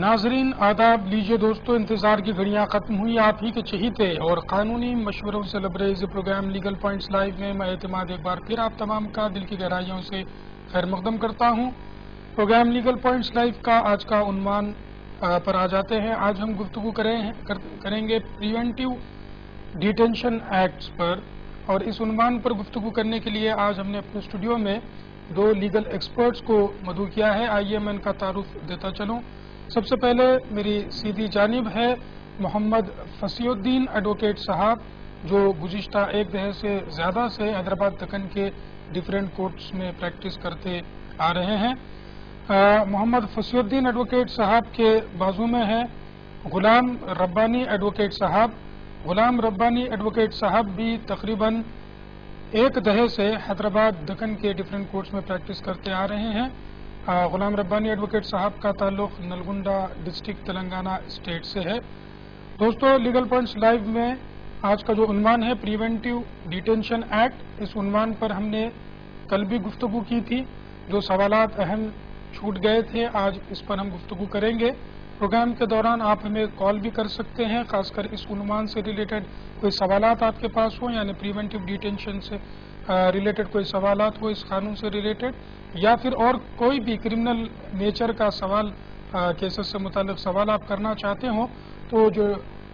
नाजरीन आदाब, लीजिए दोस्तों, इंतजार की घड़ियां खत्म हुई। आप ही के चहीते और कानूनी मशवरों से लबरेज प्रोग्राम लीगल पॉइंट्स लाइव में मैं एतमाद एक बार फिर आप तमाम का दिल की गहराइयों से खैर मकदम करता हूं। प्रोग्राम लीगल पॉइंट्स लाइव का आज का उन्वान पर आ जाते हैं। आज हम गुफ्तगू करेंगे प्रिवेंटिव डिटेंशन एक्ट्स पर, और इस उन्वान पर गुफ्तगू करने के लिए आज हमने अपने स्टूडियो में दो लीगल एक्सपर्ट्स को मदऊ किया है। आइए मैं इनका तारुफ देता चलूं। सबसे पहले मेरी सीधी जानिब है मोहम्मद फसीउद्दीन एडवोकेट साहब, जो गुज़िश्ता एक दहर से ज़्यादा से हैदराबाद दक्कन के डिफरेंट कोर्ट्स में प्रैक्टिस करते आ रहे हैं। मोहम्मद फसीउद्दीन एडवोकेट साहब के बाजू में है गुलाम रब्बानी एडवोकेट साहब। गुलाम रब्बानी एडवोकेट साहब भी तकरीबन एक दहर से हैदराबाद दक्कन के डिफरेंट कोर्ट्स में प्रैक्टिस करते आ रहे हैं। गुलाम रब्बानी एडवोकेट साहब का ताल्लुक नलगुंडा डिस्ट्रिक्ट तेलंगाना स्टेट से है। दोस्तों, लीगल पॉइंट्स लाइव में आज का जो उन्वान है प्रिवेंटिव डिटेंशन एक्ट, इस उन्वान पर हमने कल भी गुफ्तगू की थी। जो सवालात अहम छूट गए थे, आज इस पर हम गुफ्तगू करेंगे। प्रोग्राम के दौरान आप हमें कॉल भी कर सकते हैं, खासकर इस उन्वान से रिलेटेड कोई सवालात आपके पास हो, यानी प्रिवेंटिव डिटेंशन से रिलेटेड कोई सवालात हो, इस कानून से रिलेटेड, या फिर और कोई भी क्रिमिनल नेचर का सवाल, केसेस से मुतालिक सवाल आप करना चाहते हो, तो जो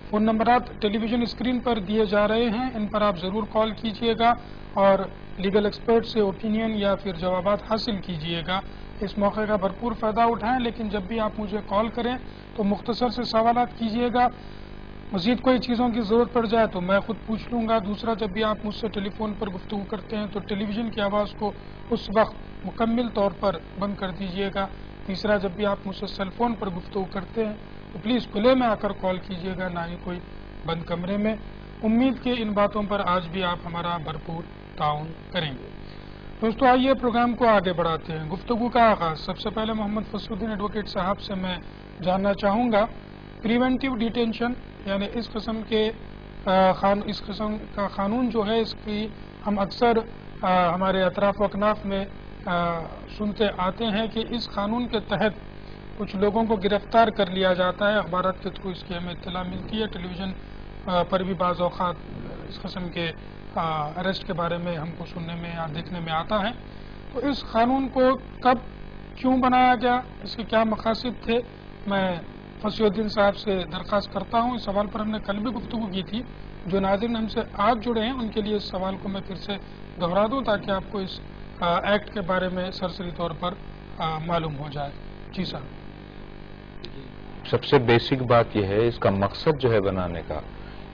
फ़ोन नंबरात टेलीविज़न स्क्रीन पर दिए जा रहे हैं, इन पर आप ज़रूर कॉल कीजिएगा और लीगल एक्सपर्ट से ओपिनियन या फिर जवाबात हासिल कीजिएगा। इस मौके का भरपूर फ़ायदा उठाएं, लेकिन जब भी आप मुझे कॉल करें तो मुख्तसर से सवालात कीजिएगा। मज़ीद कोई चीज़ों की ज़रूरत पड़ जाए तो मैं खुद पूछ लूँगा। दूसरा, जब भी आप मुझसे टेलीफोन पर गुफ्तगू करते हैं तो टेलीविज़न की आवाज़ को उस वक्त मुकम्मल तौर पर बंद कर दीजिएगा। तीसरा, जब भी आप मुझसे सेलफोन पर गुफ्तगू करते हैं तो प्लीज़ खुले में आकर कॉल कीजिएगा, ना ही कोई बंद कमरे में। उम्मीद के इन बातों पर आज भी आप हमारा भरपूर ताउन करेंगे। दोस्तों, आइए प्रोग्राम को आगे बढ़ाते हैं। गुफ्तगू का आगाज़ सबसे पहले मोहम्मद फसीउद्दीन एडवोकेट साहब से मैं जानना चाहूँगा। प्रिवेंटिव डिटेंशन यानी इस किस्म का कानून जो है, इसकी हम अक्सर हमारे अतराफ व अकनाफ में सुनते आते हैं कि इस कानून के तहत कुछ लोगों को गिरफ्तार कर लिया जाता है। अखबारात के थ्रू इसकी हमें इत्तला मिलती है, टेलीविज़न पर भी बाज़ औक़ात इस किस्म के अरेस्ट के बारे में हमको सुनने में या देखने में आता है। तो इस कानून को कब क्यों बनाया गया, इसके क्या मकासद थे, मैं फसीउद्दीन साहब से दरख्वास्त करता हूँ। इस सवाल पर हमने कल भी गुफ्तगू की थी। जो नाज़रीन हमसे आज जुड़े हैं उनके लिए इस सवाल को मैं फिर से दोहरा दूँ ताकि आपको इस एक्ट के बारे में सरसरी तौर पर मालूम हो जाए। जी साहब। सबसे बेसिक बात यह है, इसका मकसद जो है बनाने का,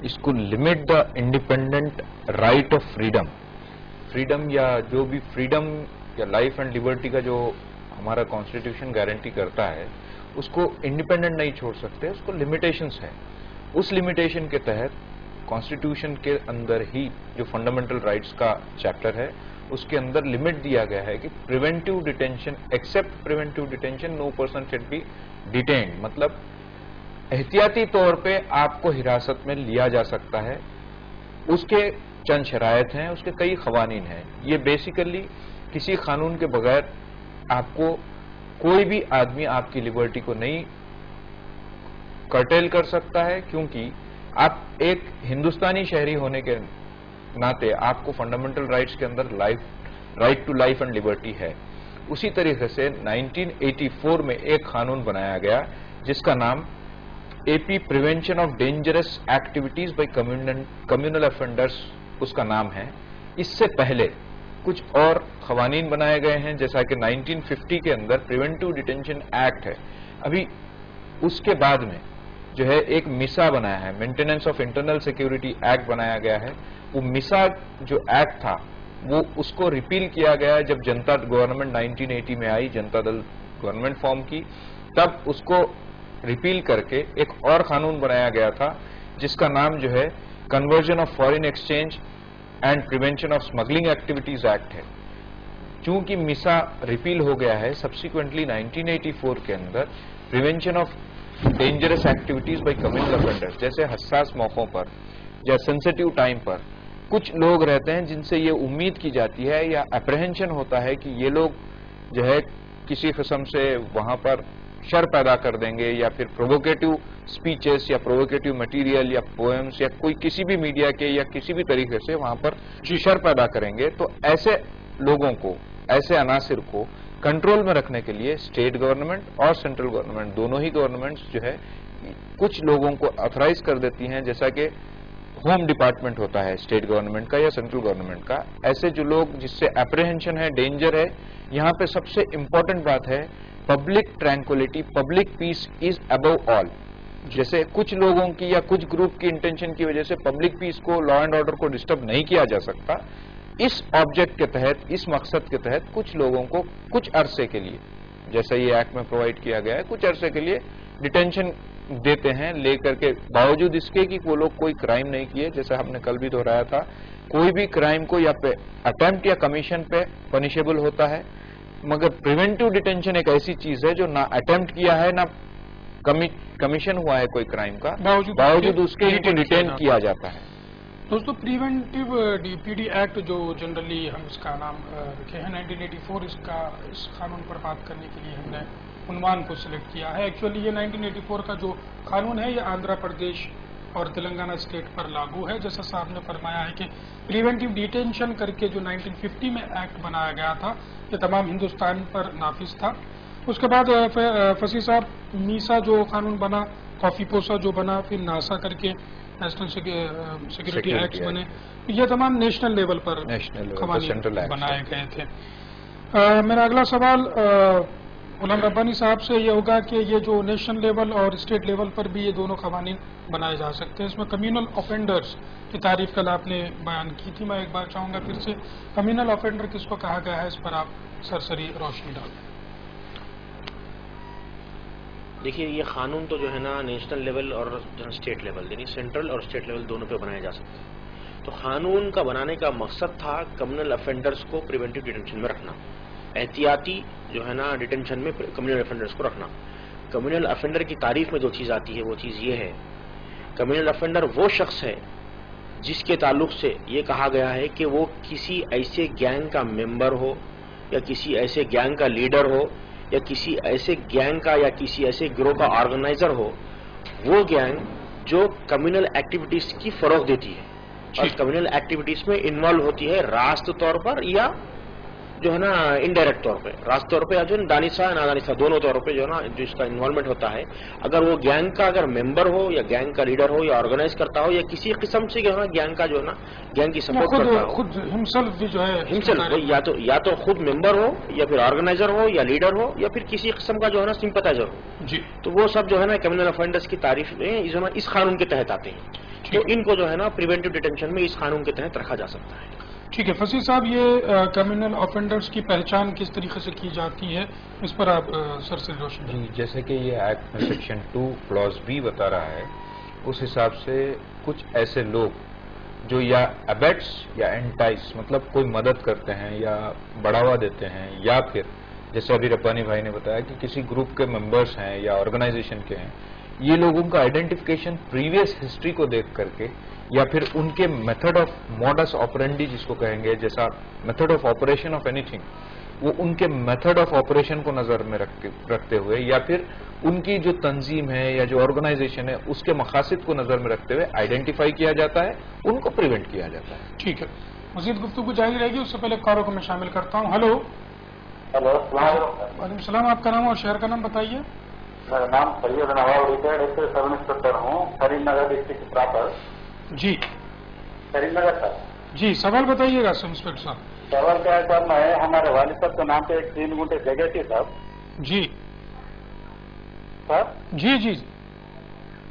इसको limit the independent right of freedom या जो भी फ्रीडम या लाइफ एंड लिबर्टी का जो हमारा कॉन्स्टिट्यूशन गारंटी करता है, उसको इंडिपेंडेंट नहीं छोड़ सकते, उसको लिमिटेशंस है। उस लिमिटेशन के तहत कॉन्स्टिट्यूशन के अंदर ही जो फंडामेंटल राइट्स का चैप्टर है, उसके अंदर लिमिट दिया गया है कि preventive detention, except preventive detention, no person can be detained. मतलब एहतियाती तौर पे आपको हिरासत में लिया जा सकता है। उसके चंद शरायत हैं, उसके कई खवानीन हैं। ये बेसिकली किसी कानून के बगैर आपको कोई भी आदमी आपकी लिबर्टी को नहीं कर्टेल कर सकता है, क्योंकि आप एक हिंदुस्तानी शहरी होने के नाते आपको फंडामेंटल राइट्स के अंदर right to life and liberty है। उसी तरीके से 1984 में एक कानून बनाया गया जिसका नाम AP prevention of dangerous activities by communal offenders उसका नाम है। इससे पहले कुछ और खवानीन बनाए गए हैं, जैसा कि 1950 के अंदर प्रिवेंटिव डिटेंशन एक्ट है। अभी उसके बाद में जो है एक मिसा बनाया है, maintenance of internal security act बनाया गया है। वो मिसा जो एक्ट था वो उसको रिपील किया गया है जब जनता गवर्नमेंट 1980 में आई, जनता दल गवर्नमेंट फॉर्म की, तब उसको रिपील करके एक और कानून बनाया गया था जिसका नाम जो है conversion of foreign exchange and prevention of smuggling activities act है। चूंकि मिसा रिपील हो गया है, सब्सिक्वेंटली 1984 के अंदर prevention of dangerous activities by communal offenders, जैसे हसास मौकों पर या सेंसिटिव टाइम पर कुछ लोग रहते हैं जिनसे ये उम्मीद की जाती है या अप्रहेंशन होता है कि ये लोग जो है किसी किस्म से वहां पर शर पैदा कर देंगे या फिर प्रोवोकेटिव स्पीचेस या प्रोवोकेटिव मटेरियल या पोएम्स या कोई किसी भी मीडिया के या किसी भी तरीके से वहां पर शर पैदा करेंगे, तो ऐसे लोगों को, ऐसे अनासिर को कंट्रोल में रखने के लिए स्टेट गवर्नमेंट और सेंट्रल गवर्नमेंट, दोनों ही गवर्नमेंट्स जो है कुछ लोगों को ऑथराइज कर देती हैं, जैसा कि होम डिपार्टमेंट होता है स्टेट गवर्नमेंट का या सेंट्रल गवर्नमेंट का। ऐसे जो लोग जिससे एप्रीहेंशन है, डेंजर है, यहाँ पे सबसे इंपॉर्टेंट बात है public tranquillity, public piece is above all. जैसे कुछ लोगों की या कुछ ग्रुप की इंटेंशन की वजह से पब्लिक पीस को, लॉ एंड ऑर्डर को डिस्टर्ब नहीं किया जा सकता, इस ऑब्जेक्ट के तहत, इस मकसद के तहत कुछ लोगों को कुछ अरसे के लिए, जैसा ये एक्ट में प्रोवाइड किया गया है, कुछ अरसे के लिए डिटेंशन देते हैं, लेकर के बावजूद इसके कि वो लोग कोई क्राइम नहीं किए। जैसा हमने कल भी दोहराया था, कोई भी क्राइम को या पे अटेम्प्ट या कमीशन पे पनिशेबल होता है, मगर प्रिवेंटिव डिटेंशन एक ऐसी चीज है जो ना अटेम्प्ट किया है ना कमीशन हुआ है कोई क्राइम का, बावजूद उसके इनको डिटेन किया जाता है। दोस्तों, प्रिवेंटिव पीडी एक्ट जो जनरली हम इसका नाम रखे हैं 1984, इस कानून पर बात करने के लिए हमने उन्वान को सिलेक्ट किया है। एक्चुअली ये 1984 का जो कानून है ये आंध्र प्रदेश और तेलंगाना स्टेट पर लागू है। जैसा साहब ने फरमाया है कि प्रिवेंटिव डिटेंशन करके जो 1950 में एक्ट बनाया गया था, ये तमाम हिंदुस्तान पर नाफिज था। उसके बाद फसी साहब, मीसा जो कानून बना, कॉफी पोसा जो बना, फिर नासा करके नेशनल सिक्योरिटी एक्ट बने, ये तमाम नेशनल लेवल पर कानून बनाए गए थे। मेरा अगला सवाल गुलाम रब्बानी साहब से ये होगा कि ये जो नेशनल लेवल और स्टेट लेवल पर भी ये दोनों कानून बनाए जा सकते हैं, इसमें कम्युनल ऑफेंडर्स की तारीफ कल आपने बयान की थी। मैं एक बार चाहूंगा फिर से, कम्युनल ऑफेंडर किसको कहा गया है, इस पर आप सरसरी रोशनी डालें। देखिए, ये कानून तो जो है ना नेशनल लेवल और स्टेट लेवल, यानी सेंट्रल और स्टेट लेवल दोनों पे बनाया जा सकता है। तो कानून का बनाने का मकसद था कम्युनल ऑफेंडर्स को प्रिवेंटिव डिटेंशन में रखना, एहतियाती जो है ना डिटेंशन में कम्युनल ऑफेंडर्स को रखना। कम्युनल ऑफेंडर की तारीफ में जो चीज़ आती है वो चीज़ ये है, कम्युनल ऑफेंडर वो शख्स है जिसके ताल्लुक से ये कहा गया है कि वो किसी ऐसे गैंग का मेंबर हो या किसी ऐसे गैंग का लीडर हो या किसी ऐसे गैंग का या किसी ऐसे गिरोह का ऑर्गेनाइजर हो, वो गैंग जो कम्युनल एक्टिविटीज की फरोग देती है और कम्युनल एक्टिविटीज में इन्वॉल्व होती है रास्त तौर पर या जो है ना इनडायरेक्ट तौर पे, रास्त तौर पे या जो दानिशा नादानिशा दोनों तौरों पे जो है ना जो इसका इन्वॉल्वमेंट होता है। अगर वो गैंग का अगर मेंबर हो या गैंग का लीडर हो या ऑर्गेनाइज करता हो या किसी किस्म से जो है ना गैंग का जो है ना गैंग की सपोर्ट करता हो, खुद हिमसेल्फ भी जो है, हिमसेल्फ या तो खुद मेंबर हो या फिर ऑर्गेनाइजर हो या लीडर हो या फिर किसी किस्म का जो है ना सिंपैथाइजर हो जी, तो वो सब जो है ना कम्युनल ऑफेंडर्स की तारीफ में इस कानून के तहत आते हैं। तो इनको जो है ना प्रिवेंटिव डिटेंशन में इस कानून के तहत रखा जा सकता है। ठीक है फसी साहब, ये कम्युनल ऑफेंडर्स की पहचान किस तरीके से की जाती है, इस पर आप सर से रोशन। जी, जैसे कि ये एक्ट में सेक्शन 2 क्लॉज बी बता रहा है, उस हिसाब से कुछ ऐसे लोग जो या अबेट्स या एंटाइस, मतलब कोई मदद करते हैं या बढ़ावा देते हैं, या फिर जैसे अभी रब्बानी भाई ने बताया कि किसी ग्रुप के मेंबर्स हैं या ऑर्गेनाइजेशन के हैं, ये लोगों का आइडेंटिफिकेशन प्रीवियस हिस्ट्री को देख करके या फिर उनके मेथड ऑफ मॉडस ऑपरेंडी जिसको कहेंगे, जैसा method of operation of anything, वो उनके मेथड ऑफ ऑपरेशन को नजर में रखते हुए या फिर उनकी जो तंजीम है या जो ऑर्गेनाइजेशन है उसके मकासद को नजर में रखते हुए आइडेंटिफाई किया जाता है, उनको प्रिवेंट किया जाता है। ठीक है, मजीद गुफ्तगू जारी रहेगी, उससे पहले कारों को मैं शामिल करता हूँ। हेलो। वालेकुम सलाम, आपका नाम और शहर का नाम बताइए। मेरा नाम सैयद नवाब, रिटायर्ड सब इंस्पेक्टर हूँ, करीमनगर डिस्ट्रिक्ट प्रॉपर। जी करीमनगर सर। जी, सवाल बताइएगा सब इंस्पेक्टर साहब। सवाल क्या है सर, मैं हमारे वालिद साहब के नाम पे एक 3 गुंठे जगह थी सर। जी सर। जी जी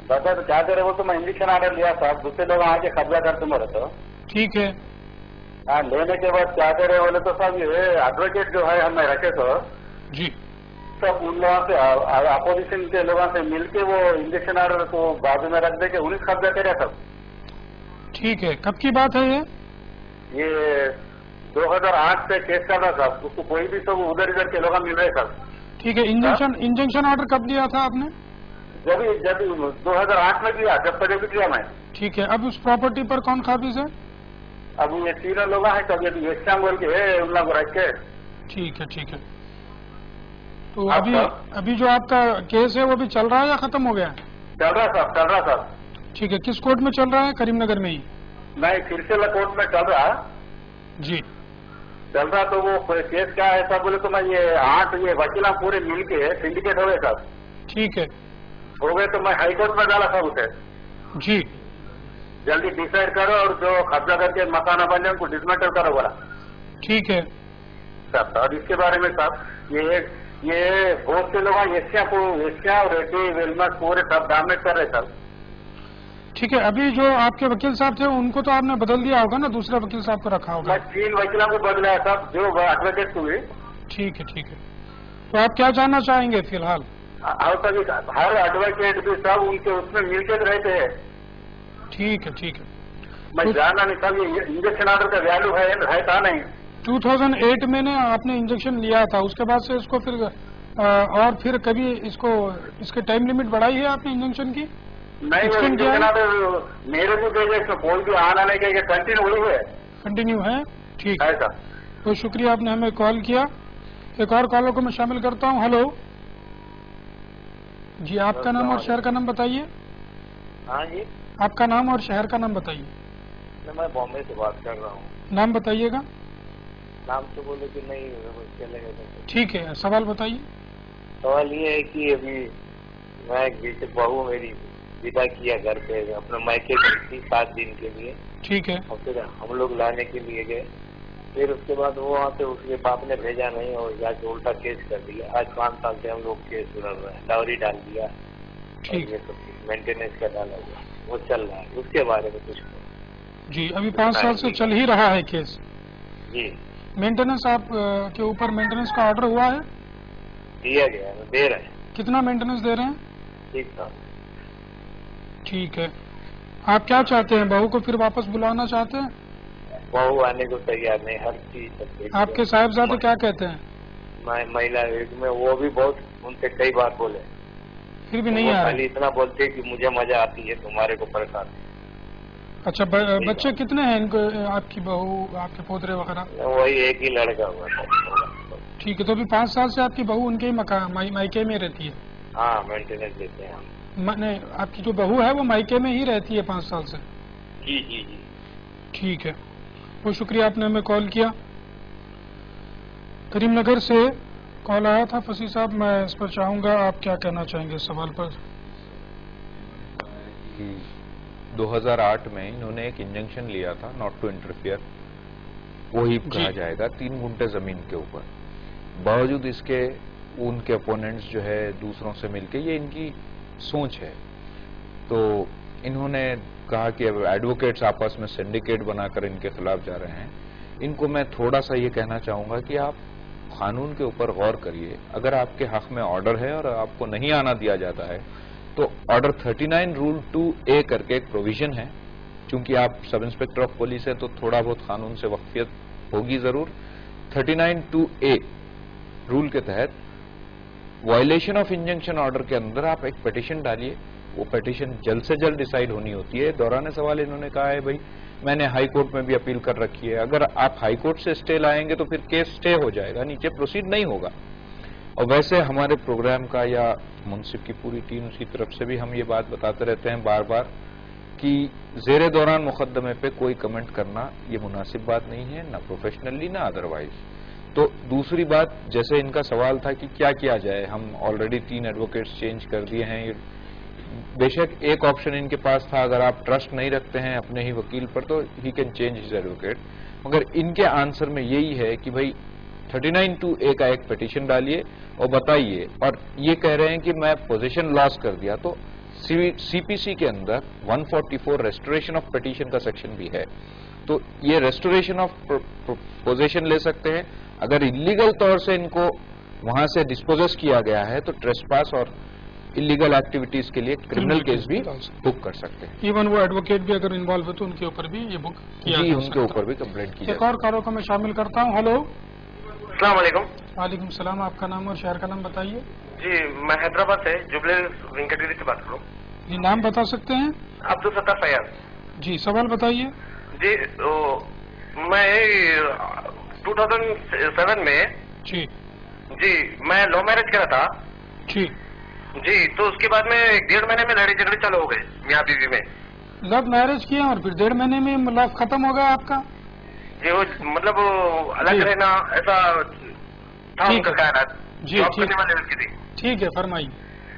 दादा, तो क्या करे, वो तो मैं इंजेक्शन ऑर्डर लिया साहब, दूसरे लोग आके कब्जा करते मेरे तो। ठीक है। हाँ, लेने के बाद क्या करे बोले तो साहब ये एडवोकेट जो है हमें रखे तो जी, सब उन लोगों से अपोजिशन के लोगों से मिलके वो इंजेक्शन ऑर्डर को बाजू में रख दे के उन्हें कब्जा करे सब। ठीक है, कब की बात है ये 2008 से केस कर रहा साहब, उसको कोई भी सब उधर इधर के लोग मिल रहे साहब। ठीक है, इंजेक्शन ऑर्डर कब लिया था आपने? जब 2008 में किया, जब तक किया मैं। ठीक है, अब उस प्रॉपर्टी पर कौन काबिज है? अब ये 3 लोग हैं, कभी एग्जाम बोल के है उन लोग रख के। ठीक है ठीक है। तो हाँ, अभी सर। अभी जो आपका केस है वो भी चल रहा है या खत्म हो गया है? चल रहा साहब, चल रहा सर। ठीक है, किस कोर्ट में चल रहा है? करीमनगर में ही? नहीं, सिलसिला कोर्ट में चल रहा जी। चल रहा। तो वो केस क्या है सर बोले तो मैं ये 8 ये वकील पूरे मिल के सिंडिकेट हो गए सर। ठीक है हो गए तो मैं हाई कोर्ट में डाला सर उसे, जी। जल्दी डिसाइड करो और जो कब्जा करके मकान बन जाए उनको डिसमेंटल करो बोला ठीक है सर। और इसके बारे में साहब ये बहुत से लोग एशिया और रेड्डी वेलमस पूरे सब डैमेज कर रहे सर। ठीक है। अभी जो आपके वकील साहब थे उनको तो आपने बदल दिया होगा ना, दूसरे वकील साहब को रखा होगा? मैं 3 वकीलों को बदला साहब जो एडवोकेट हुए। ठीक है ठीक है। तो आप क्या जानना चाहेंगे फिलहाल? और तभी हर एडवोकेट भी सब उनके उसमें मिलकर रहते हैं। ठीक है ठीक है। मैं तो- जानना नहीं साहब ये इंजेक्शन ऑर्डर का वैल्यू है था नहीं। 2008 में ने आपने इंजेक्शन लिया था, उसके बाद से इसको फिर और फिर कभी इसके टाइम लिमिट बढ़ाई है आपने इंजेक्शन की? नहीं, वो Extend किया है? इंजेक्शन ऑर्डर मेरे को भेजे, इसमें कोई भी आना नहीं कहेगा, कंटिन्यू हुई है कंटिन्यू है? ठीक है। ऐसा। तो शुक्रिया आपने हमें कॉल किया। एक और कॉलर को मैं शामिल करता हूँ। हेलो जी, आपका नाम और शहर का नाम बताइए। हाँ जी, आपका नाम और शहर का नाम बताइए। मैं बॉम्बे से बात कर रहा हूँ। नाम बताइएगा। नाम तो बोले कि नहीं चलेगा तो। ठीक है, सवाल बताइए। सवाल ये है कि अभी मैं जैसे बहू मेरी विदा किया घर पे अपने मायके गई थी 7 दिन के लिए, ठीक है और फिर हम लोग लाने के लिए गए। फिर उसके बाद वो वहाँ से उसके बाप ने भेजा नहीं और जाके उल्टा केस कर दिया। आज 5 साल से हम लोग केस लड़ रहे हैं, डावरी डाल दिया, ठीक ये सब मेंटेनेंस का डाला हुआ वो चल रहा है। उसके बारे में कुछ जी। अभी 5 साल से चल ही रहा है केस। जी मेंटेनेंस आप के ऊपर मेंटेनेंस का ऑर्डर हुआ है? दिया गया है, दे रहे हैं। कितना मेंटेनेंस दे रहे हैं? ठीक था। ठीक है। आप क्या चाहते हैं, बहू को फिर वापस बुलाना चाहते हैं? बहू आने को तैयार नहीं, हर चीज आपके साहिबजादे क्या कहते हैं? महिला आयोग में वो भी बहुत उनसे कई बार बोले, फिर भी नहीं वो आ रहे? खाली इतना बोलते कि मुझे मजा आती है, तुम्हारे को परेशान। अच्छा, बच्चे कितने हैं इनको, आपकी बहू, आपके पोतरे वगैरह? वही एक ही लड़का हुआ था। ठीक है। तो अभी 5 साल से आपकी बहू उनके ही मायके में रहती है? हाँ, मेंटेनेंस देते हैं हम। माने आपकी जो बहू है वो मायके में ही रहती है 5 साल से? जी जी जी। ठीक है। बहुत शुक्रिया, आपने हमें कॉल किया। करीमनगर से कॉल आया था फसी साहब, मैं इस पर चाहूंगा आप क्या कहना चाहेंगे इस सवाल पर? कि 2008 में इन्होंने एक इंजंक्शन लिया था नॉट टू इंटरफियर, वही कहा जाएगा 3 गुंठे जमीन के ऊपर। बावजूद इसके उनके अपोनेंट्स जो है दूसरों से मिलके, ये इनकी सोच है, तो इन्होंने कहा कि अब एडवोकेट्स आपस में सिंडिकेट बनाकर इनके खिलाफ जा रहे हैं। इनको मैं थोड़ा सा ये कहना चाहूंगा कि आप कानून के ऊपर गौर करिए। अगर आपके हक में ऑर्डर है और आपको नहीं आना दिया जाता है तो ऑर्डर 39 रूल 2A करके एक प्रोविजन है। क्योंकि आप सब इंस्पेक्टर ऑफ पुलिस है तो थोड़ा बहुत कानून से वाकफियत होगी जरूर। 39 2A रूल के तहत वायलेशन ऑफ इंजंक्शन ऑर्डर के अंदर आप एक पिटीशन डालिए। वो पिटीशन जल्द से जल्द डिसाइड होनी होती है। दौरान सवाल इन्होंने कहा है भाई मैंने हाई कोर्ट में भी अपील कर रखी है। अगर आप हाई कोर्ट से स्टे लाएंगे तो फिर केस स्टे हो जाएगा, नीचे प्रोसीड नहीं होगा। और वैसे हमारे प्रोग्राम का या मुंसिफ की पूरी टीम की तरफ से भी हम ये बात बताते रहते हैं बार बार कि जेरे दौरान मुकदमे पे कोई कमेंट करना ये मुनासिब बात नहीं है, ना प्रोफेशनली ना अदरवाइज। तो दूसरी बात, जैसे इनका सवाल था कि क्या किया जाए, हम ऑलरेडी 3 एडवोकेट्स चेंज कर दिए हैं। बेशक एक ऑप्शन इनके पास था, अगर आप ट्रस्ट नहीं रखते हैं अपने ही वकील पर तो he can change his advocate, मगर इनके आंसर में यही है कि भाई 39 2A का एक पिटीशन डालिए और बताइए। और ये कह रहे हैं कि मैं पोजीशन लॉस कर दिया, तो सीपीसी के अंदर 144 रेस्टोरेशन ऑफ पिटीशन का सेक्शन भी है, तो ये रेस्टोरेशन ऑफ पोजीशन ले सकते हैं। अगर इलीगल तौर से इनको वहां से डिस्पोजेस किया गया है तो ट्रेसपास और इलीगल एक्टिविटीज के लिए क्रिमिनल केस भी बुक कर सकते हैं। इवन वो एडवोकेट भी अगर इन्वॉल्व है तो उनके ऊपर भी ये बुक किया जी, जा उनके सकता ऊपर भी कंप्लेंट की है। एक और कारों को मैं शामिल करता हूँ। हेलो, अस्सलाम वालेकुम। वालेकुम सलाम। आपका नाम और शहर का नाम बताइए। जी, मैं हैदराबाद से जुबले वेंकटगिरी से बात कर रहा हूँ। जी, नाम बता सकते हैं? अब्दुल सत्तार फैयाज। जी, सवाल बताइए। जी, मैं 2007 में जी जी मैं लव मैरिज करा था जी जी, तो उसके बाद में 1.5 महीने में लड़ाई झगड़े चालू हो गए मियाँ बीवी में। लव मैरिज किया और फिर 1.5 महीने में लव खत्म हो गया आपका? जी वो मतलब अलग जी। रहना ऐसा था ठीक उनका है। ख्याल, जी, जॉब ठीक। करने वाले लड़की थी। ठीक है, फरमाइए।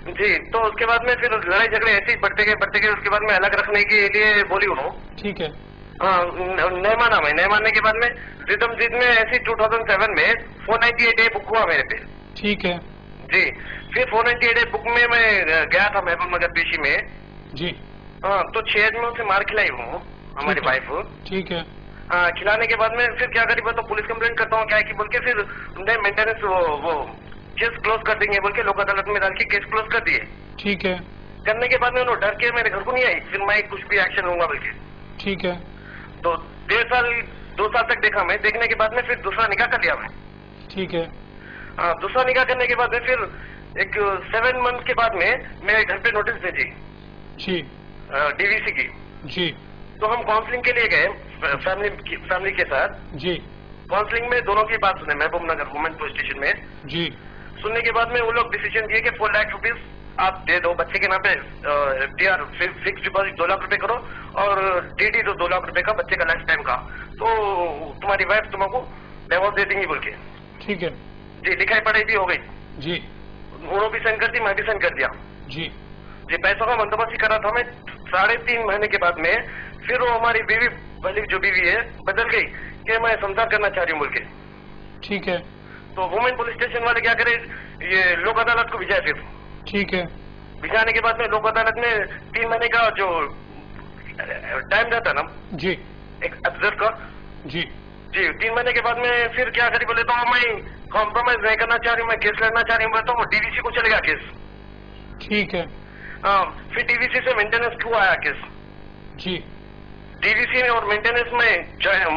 जी, तो उसके बाद में फिर लड़ाई झगड़े ऐसे ही बढ़ते गए, उसके बाद में अलग रखने के लिए बोली उन्होंने। ठीक है। हाँ, नहीं माना मैं, नहीं मानने के बाद में रिदम जीत में ऐसी 2007 में 498A बुक हुआ मेरे पे। ठीक है। जी, फिर 498A बुक में मैं गया था महबूब नगर पेशी में। जी। हाँ, तो 6 आदमियों से मार खिलाई हूँ हमारी ठीक है। वाइफ। ठीक है। हाँ, खिलाने के बाद में फिर क्या करी तो पुलिस कंप्लेंट करता हूँ क्या है कि बोल के फिर उन्हें मेंटेनेंस वो केस क्लोज कर देंगे बोल के लोक अदालत में डाल के केस क्लोज कर दिए। ठीक है। करने के बाद में उन्होंने डर के मेरे घर को नहीं आई, फिर मैं कुछ भी एक्शन लूंगा बोल के। ठीक है। तो 2 साल तक देखा मैं, देखने के बाद में फिर दूसरा निकाह कर लिया मैं। ठीक है। हाँ, दूसरा निकाह करने के बाद में फिर एक 7 मंथ के बाद में मेरे घर पे नोटिस भेजी जी। डीवीसी की। जी। तो हम काउंसलिंग के लिए गए फैमिली के साथ। जी। काउंसलिंग में दोनों की बात सुने महबूब नगर वुमेन पुलिस स्टेशन में। जी। सुनने के बाद में वो लोग डिसीजन दिए कि 4 लाख रुपीज आप दे दो बच्चे के नाम पे, FDR फिक्स डिपॉजिट 2 लाख रुपए करो और DD दो 2 लाख रुपए का बच्चे का लाइफ टाइम का, तो तुम्हारी वाइफ तुमको डिवोर्स दे देंगी बोल के। ठीक है। जी, लिखाई पढ़ाई भी हो गई जी। उन्होंने भी साइन कर दी, मैं भी साइन कर दिया। जी। जी, पैसों का बंदोबस्त ही करा था मैं। 3.5 महीने के बाद में फिर वो हमारी बीवी वाली जो बीवी है बदल गई कि मैं संसार करना चाह रही हूँ बोल के। ठीक है। तो वुमेन पुलिस स्टेशन वाले क्या करे, ये लोक अदालत को भिजाए। फिर ठीक है। भिजाने के बाद में लोक अदालत में 3 महीने का जो टाइम रहता ना जी। एक ऑब्जर्व का। जी। जी, 3 महीने के बाद में फिर क्या करी बोले तो मैं कॉम्प्रोमाइज नहीं करना चाह रही हूँ, मैं केस लड़ना चाह रही हूँ बोले तो वो डीवीसी को चलेगा केस। ठीक है। हाँ, फिर डीवीसी से मेंटेनेंस क्यों आया केस। जी। डीवीसी में और मेंटेनेंस में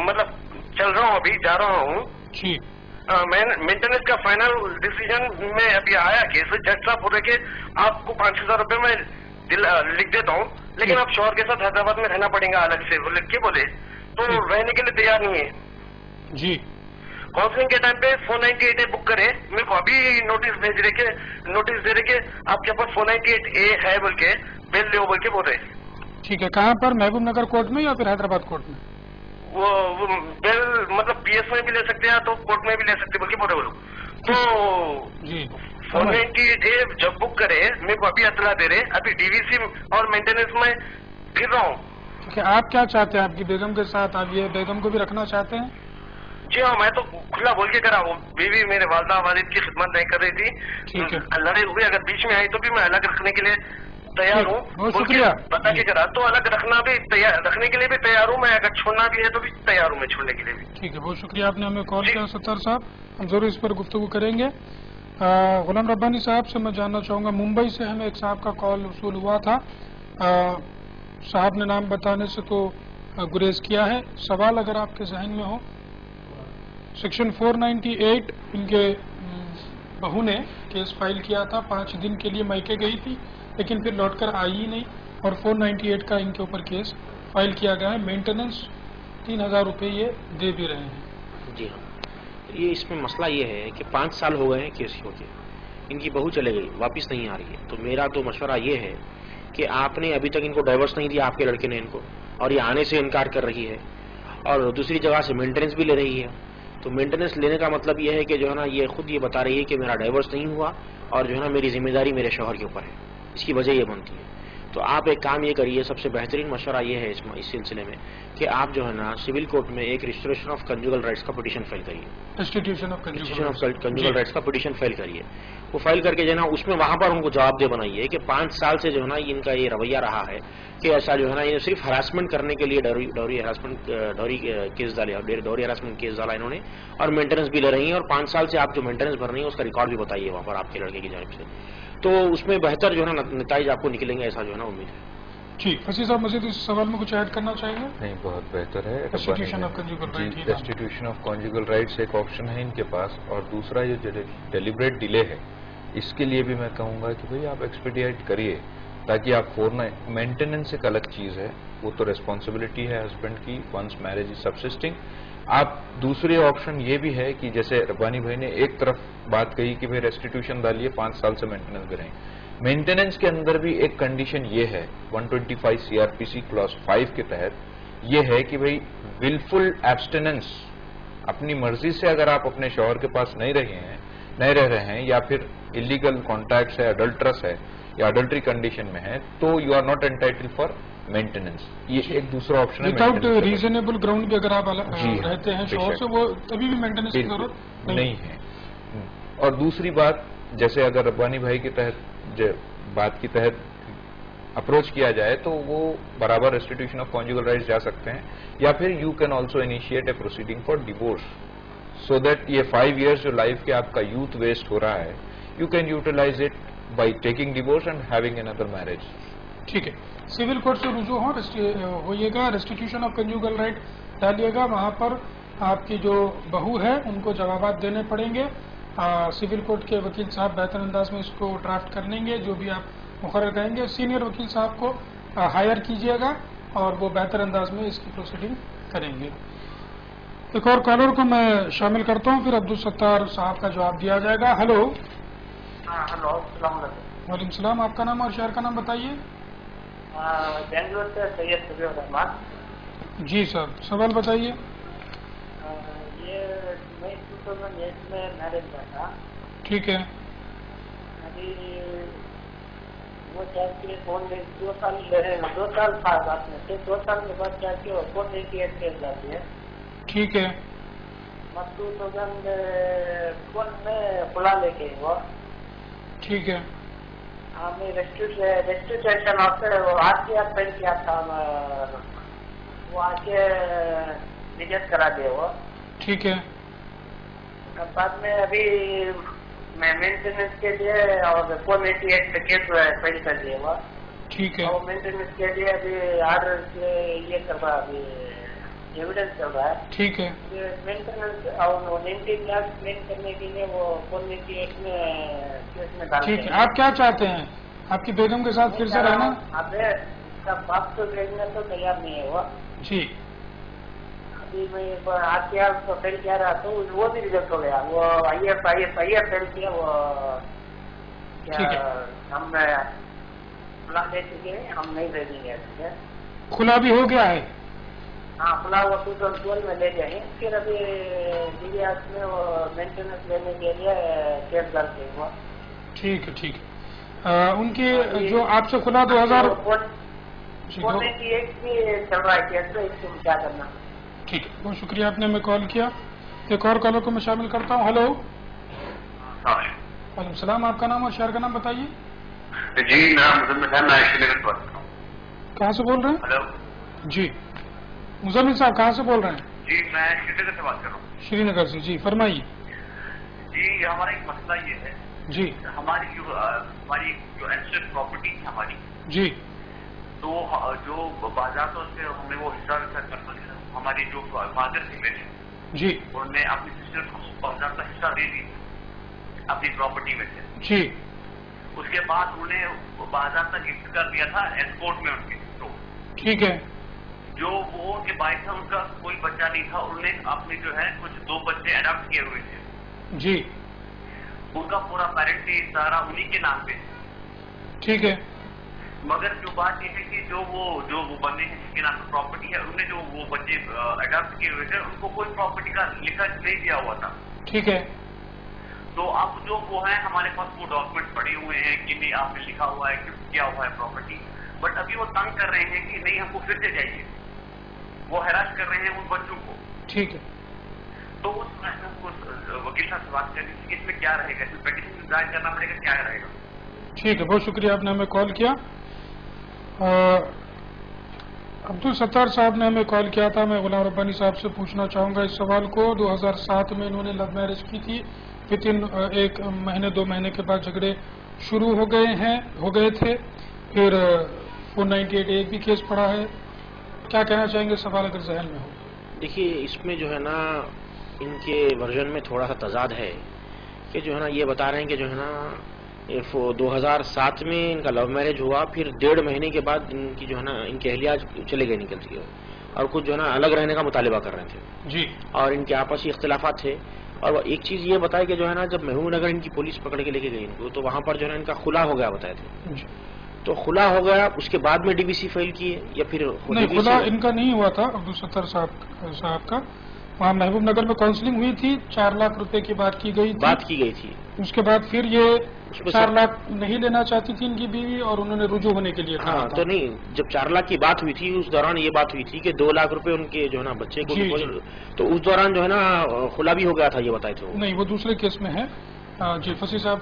मतलब चल रहा हूँ, अभी जा रहा हूँ। जी। मेंटेनेंस का फाइनल डिसीजन में अभी आया केस। जज साहब बोले कि आपको 5,000 रुपए में लिख देता हूँ, लेकिन आप शोहर के साथ हैदराबाद में रहना पड़ेगा अलग से बोले के बोले, तो रहने के लिए तैयार नहीं है। जी। काउंसलिंग के टाइम पे 498A बुक करे, मेरे को अभी नोटिस दे रहे के आपके पास 498A है बोल के, बेल ले बोल के बोल रहे। ठीक है। कहाँ पर, महबूब नगर कोर्ट में या फिर हैदराबाद कोर्ट में? वो बेल मतलब PS में भी ले सकते हैं तो कोर्ट में भी ले सकते बोल के बोल रहे वो लोग। तो जी। 498A जब बुक करे मेरे को अभी इतला दे रहे, अभी डीवीसी और मेंटेनेंस में फिर रहा हूँ। ठीक है। आप क्या चाहते हैं आपकी बेगम के साथ? आप ये बेगम को भी रखना चाहते हैं? जी हाँ, मैं तो खुला बोल के करा, वो बीवी मेरे वालदा वालिद की खिदमत नहीं कर रही थी। ठीक है। लड़ाई हुई अगर बीच में आई तो भी मैं अलग रखने के लिए तैयार हूँ, बहुत शुक्रिया। बता के करा तो अलग रखना भी तैयार, रखने के लिए भी तैयार हूँ मैं, अगर छोड़ना भी है तो भी तैयार हूँ मैं छोड़ने के लिए भी। ठीक है, बहुत शुक्रिया आपने हमें कॉल किया सत्तार साहब, हम जरूर इस पर गुफ्तगू करेंगे। गुलाम रब्बानी साहब से मैं जानना चाहूँगा, मुंबई से हमें एक साहब का कॉल वसूल हुआ था, साहब ने नाम बताने से तो गुरेज किया है। सवाल अगर आपके जहन में हो, सेक्शन 498 इनके बहू ने केस फाइल किया था, 5 दिन के लिए मायके गई थी लेकिन फिर लौटकर आई ही नहीं, और 498 का इनके ऊपर केस फाइल किया गया है। मेंटेनेंस 3,000 रुपये ये दे भी रहे हैं। जी हाँ, ये इसमें मसला ये है कि 5 साल हो गए हैं केस होके, इनकी बहू चले गई, वापस नहीं आ रही है। तो मेरा तो मशवरा ये है कि आपने अभी तक इनको डाइवर्स नहीं दिया, आपके लड़के ने इनको, और ये आने से इनकार कर रही है और दूसरी जगह से मेंटेनेंस भी ले रही है। तो मेंटेनेंस लेने का मतलब ये है कि जो है ना, ये खुद ये बता रही है कि मेरा डाइवर्स नहीं हुआ और जो है ना मेरी जिम्मेदारी मेरे शौहर के ऊपर है, इसकी वजह ये बनती है। तो आप एक काम ये करिए, सबसे बेहतरीन मशवरा ये है इस सिलसिले में कि आप जो है ना सिविल कोर्ट में एक रिस्टोरेशन ऑफ कंजुगल राइट्स का पिटीशन फाइल करिए, इंस्टीट्यूशन ऑफ कंजुगल राइट्स का पिटीशन फाइल करिए। वो फाइल करके जो है ना उसमें वहां पर उनको जवाबदेह बनाइए कि 5 साल से जो है ना इनका ये रवैया रहा है कि ऐसा जो है ना, ये सिर्फ हरासमेंट करने के लिए डोरी केस डाला इन्होंने, और मेंटेनेंस भी ले रही है, और 5 साल से आप जो मेंटेनेंस भर रही है उसका रिकॉर्ड भी बताइए वहां पर आपके लड़के की जानिब से, तो उसमें बेहतर जो है ना नतीजे आपको निकलेंगे, ऐसा जो है ना उम्मीद है। जी, फसी साहब मजीद इस सवाल में कुछ ऐड करना चाहेंगे? नहीं, बहुत बेहतर है। Restitution of conjugal right, restitution of conjugal rights एक ऑप्शन है इनके पास, और दूसरा ये जो डेलिब्रेट डिले है इसके लिए भी मैं कहूँगा कि भाई आप एक्सपीडिएट करिए ताकि आप मेंटेनेंस एक अलग चीज है, वो तो रेस्पॉन्सिबिलिटी है हस्बैंड की वंस मैरिज इज सब्सिस्टिंग। आप दूसरे ऑप्शन ये भी है कि जैसे रब्बानी भाई ने एक तरफ बात कही कि भाई रेस्टिट्यूशन डालिए 5 साल से मेंटेनेंस में रहें, मेंटेनेंस के अंदर भी एक कंडीशन ये है 125 CRPC क्लॉज 5 के तहत ये है कि भाई विलफुल एब्सटेनेंस, अपनी मर्जी से अगर आप अपने शौहर के पास नहीं रह रहे हैं या फिर इलीगल कॉन्टैक्ट है, अडल्ट्रस है या अडल्ट्री कंडीशन में है, तो you are not entitled for maintenance. ये एक दूसरा ऑप्शन है। विदाउट रीजनेबल ग्राउंड भी अगर आप रहते हैं शौहर से, वो तभी भी मेंटेनेंस की जरूरत नहीं है। और दूसरी बात, जैसे अगर रब्बानी भाई के तहत बात के तहत अप्रोच किया जाए तो वो बराबर रेस्टिट्यूशन ऑफ कॉन्जुगल राइट्स जा सकते हैं, या फिर you can also initiate A proceeding for divorce, so that ये 5 years जो लाइफ के आपका यूथ वेस्ट हो रहा है, you can utilize it by taking divorce and having another marriage. ठीक है, सिविल कोर्ट से रुजू होइएगा, रेस्टिट्यूशन ऑफ कंजुगल राइट डालिएगा, वहां पर आपकी जो बहू है उनको जवाबात देने पड़ेंगे। सिविल कोर्ट के वकील साहब बेहतर अंदाज में इसको ड्राफ्ट कर लेंगे, जो भी आप मुकर्रर करेंगे सीनियर वकील साहब को हायर कीजिएगा और वो बेहतर अंदाज में इसकी प्रोसीडिंग करेंगे। एक और कॉलर को मैं शामिल करता हूँ, फिर अब्दुल सत्तार साहब का जवाब दिया जाएगा। हेलो। हेलो, वालेकुम सलाम, आपका नाम और शहर का नाम बताइए। बेंगलोर से सैयद सबिर रहमान। जी सर, सवाल बताइए। ये मैं 2008 में मैरिज हुआ था। ठीक है। अभी वो चाहती है फोन में 2 साल था बात में से, 2 साल के बाद चाहती है फोन एक केस जाती है। ठीक है। मत 2000 फोन में खुला लेके वो। ठीक है। हमें रेस्टिट्यूशन ऑफिसर वो आके आप पेड किया था, वो आके रिजेक्ट करा दिया वो। ठीक है। बाद में अभी मैं मेंटेनेंस के लिए और 488 पे केस फाइल कर दिया हुआ। ठीक है। और मेंटेनेंस के लिए अभी आर्डर से ये कर रहा, अभी एविडेंस चल रहा है। ठीक है। मेंटेनेंस और 19 लाख क्लेम करने के लिए वो 488 में केस में डाल। ठीक है, आप क्या चाहते हैं? आपकी बेगम के साथ फिर से रहना? अबे इसका बाप तो भेजने तो तैयार नहीं है वो जी। अभी मैं आरटीआर तो फेल किया रहा तो वो भी रिजेक्ट हो गया। वो आईएफ फेल किया। वो क्या हम खुला दे चुके हैं, हम नहीं भेजेंगे। खुला भी हो गया है? हाँ, खुला वो 2012 में ले गए। फिर अभी डीवीआर में वो मेंटेनेंस लेने के लिए केस डालते हैं वो। ठीक है, ठीक है। उनके जो आपसे खुला 2000 एक भी चल रहा है केस, तो इसको क्या करना। ठीक है, बहुत शुक्रिया, आपने हमें कॉल किया। एक और कॉलर को मैं शामिल करता हूँ। हेलो। वालेकुम सलाम, आपका नाम और शहर का नाम बताइए। जी, मेरा मुजम्मिल है, मैं श्रीनगर से बात कर रहा हूँ। कहाँ से बोल रहे हैं? हेलो जी, मुजम्मिल साहब कहाँ से बोल रहे हैं? जी, मैं श्रीनगर से बात कर रहा हूँ। श्रीनगर से, जी फरमाइए। जी, हमारा एक मसला ये है जी, हमारी जो एंसेस्टर प्रॉपर्टी है हमारी, जी, तो जो बाजारों से हमने वो हिस्सा हमारी जो फादर थी मेरे, जी, उन्होंने अपनी सिस्टर को बाजार का हिस्सा दे दिया अपनी प्रॉपर्टी में से। जी। उसके बाद उन्हें बाजार का गिफ्ट कर दिया था एयरपोर्ट में उनके। तो ठीक है। जो वो उनके भाई था, उनका कोई बच्चा नहीं था, उन्होंने अपने जो है कुछ 2 बच्चे अडॉप्ट किए हुए थे। जी। उनका पूरा पेरेंटली सारा उन्हीं के नाम पे। ठीक है। मगर जो बात ये है कि जो वो बंदे हैं जिसके नाम पे प्रॉपर्टी है, उन्होंने जो वो बच्चे अडॉप्ट किए हुए थे उनको कोई प्रॉपर्टी का लिखा नहीं दिया हुआ था। ठीक है। तो अब जो वो है हमारे पास वो डॉक्यूमेंट पड़े हुए हैं कि नहीं आपने लिखा हुआ है, गिफ्ट किया हुआ है प्रॉपर्टी, बट अभी वो तंग कर रहे हैं कि नहीं हमको फिर से चाहिए। वो हैरास कर रहे हैं उन बच्चों को। ठीक है। तो उस वकील साहब से बात करनी थी कि इसमें क्या रहेगा, इसमें पिटीशन दायर करना पड़ेगा, क्या रहेगा? ठीक है, बहुत शुक्रिया, आपने हमें कॉल किया। अब्दुल सत्तार साहब ने हमें कॉल किया था। मैं गुलाम रब्बानी साहब से पूछना चाहूँगा इस सवाल को। 2007 में इन्होंने लव मैरिज की थी, विदिन 1 महीने 2 महीने के बाद झगड़े शुरू हो गए थे। फिर 498 एक भी केस पड़ा है। क्या कहना चाहेंगे सवाल अगर जहन में हो? देखिए, इसमें जो है ना इनके वर्जन में थोड़ा सा तजाद है कि जो है ना ये बता रहे हैं कि जो है ना 2007 میں ان کا لو میرج ہوا، پھر 1.5 مہینے کے بعد ان کی جو ہے نا ان کے اہلیہ چلے گئے نکل گئے اور کچھ جو ہے نا الگ رہنے کا مطالبہ کر رہے تھے جی، اور ان کے آپسی اختلافات تھے. اور ایک چیز یہ بتائی کہ جو ہے نا جب محبوب نگر ان کی پولیس پکڑ کے لے کے گئی ان کو، تو وہاں پر جو ہے نا ان کا خلا ہو گیا بتائے تھے. جی. تو خلا ہو گیا، اس کے بعد میں DVC فائل کیے یا پھر نہیں، خلا ان کا نہیں ہوا تھا عبدالستر صاحب کا. وہاں محبوب نگر میں کاؤنسلنگ ہوئی تھی، 4 لاکھ روپے کی بات کی گئی تھی. اس کے بعد پھر یہ 4 لاکھ نہیں لینا چاہتی تھی ان کی بیوی، اور انہوں نے رجوع ہونے کے لیے کہا. ہاں تو نہیں، جب 4 لاکھ کی بات ہوئی تھی اس دوران یہ بات ہوئی تھی کہ 2 لاکھ روپے ان کے جو ہے نا بچے کو، تو اس دوران جو ہے نا خلا بھی ہو گیا تھا، یہ بتائے تھے. نہیں، وہ دوسرے کیس میں ہے. جی فصیح صاحب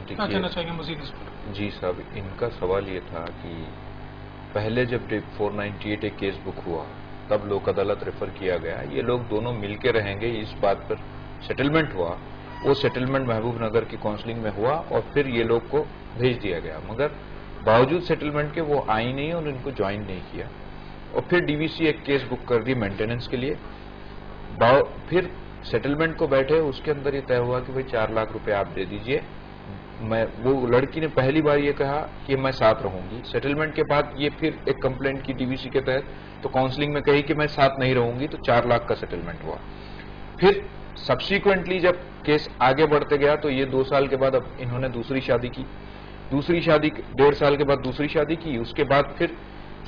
کیا کہنا چاہیں گے مزید اس پر؟ جی صاحب، ان کا سوال یہ تھا کہ پہلے جب 498 ایک کیس بک ہوا تب لوک عدالت ریفر کیا گیا، یہ لوگ دونوں مل کے رہیں گے، اس بات پر سیٹلمنٹ ہوا. وہ سیٹلمنٹ محبوب نگر کی کاؤنسلنگ میں ہوا اور پھر یہ لوگ کو بھیج دیا گیا، مگر باوجود سیٹلمنٹ کے وہ آئی نہیں اور ان کو جوائن نہیں کیا، اور پھر DVC ایک کیس بک کر دی مینٹیننس کے لیے. پھر سیٹلمنٹ کو بیٹھے، اس کے اندر یہ طے ہوا کہ بھائی 4 لاکھ روپے آپ دے دیجئے. وہ لڑکی نے پہلی بار یہ کہا کہ میں ساتھ رہوں گی. سیٹلمنٹ کے بعد یہ پھر ایک کمپلینٹ کی DVC کے تحت، تو کاؤنسلنگ میں کہی کہ میں ساتھ نہیں رہوں گی، تو 4 لاکھ کا سیٹلمنٹ ہوا. پھر سبسیکوینٹلی جب کیس آگے بڑھتے گیا تو یہ 2 سال کے بعد اب انہوں نے دوسری شادی کی. 1.5 سال کے بعد دوسری شادی کی. اس کے بعد پھر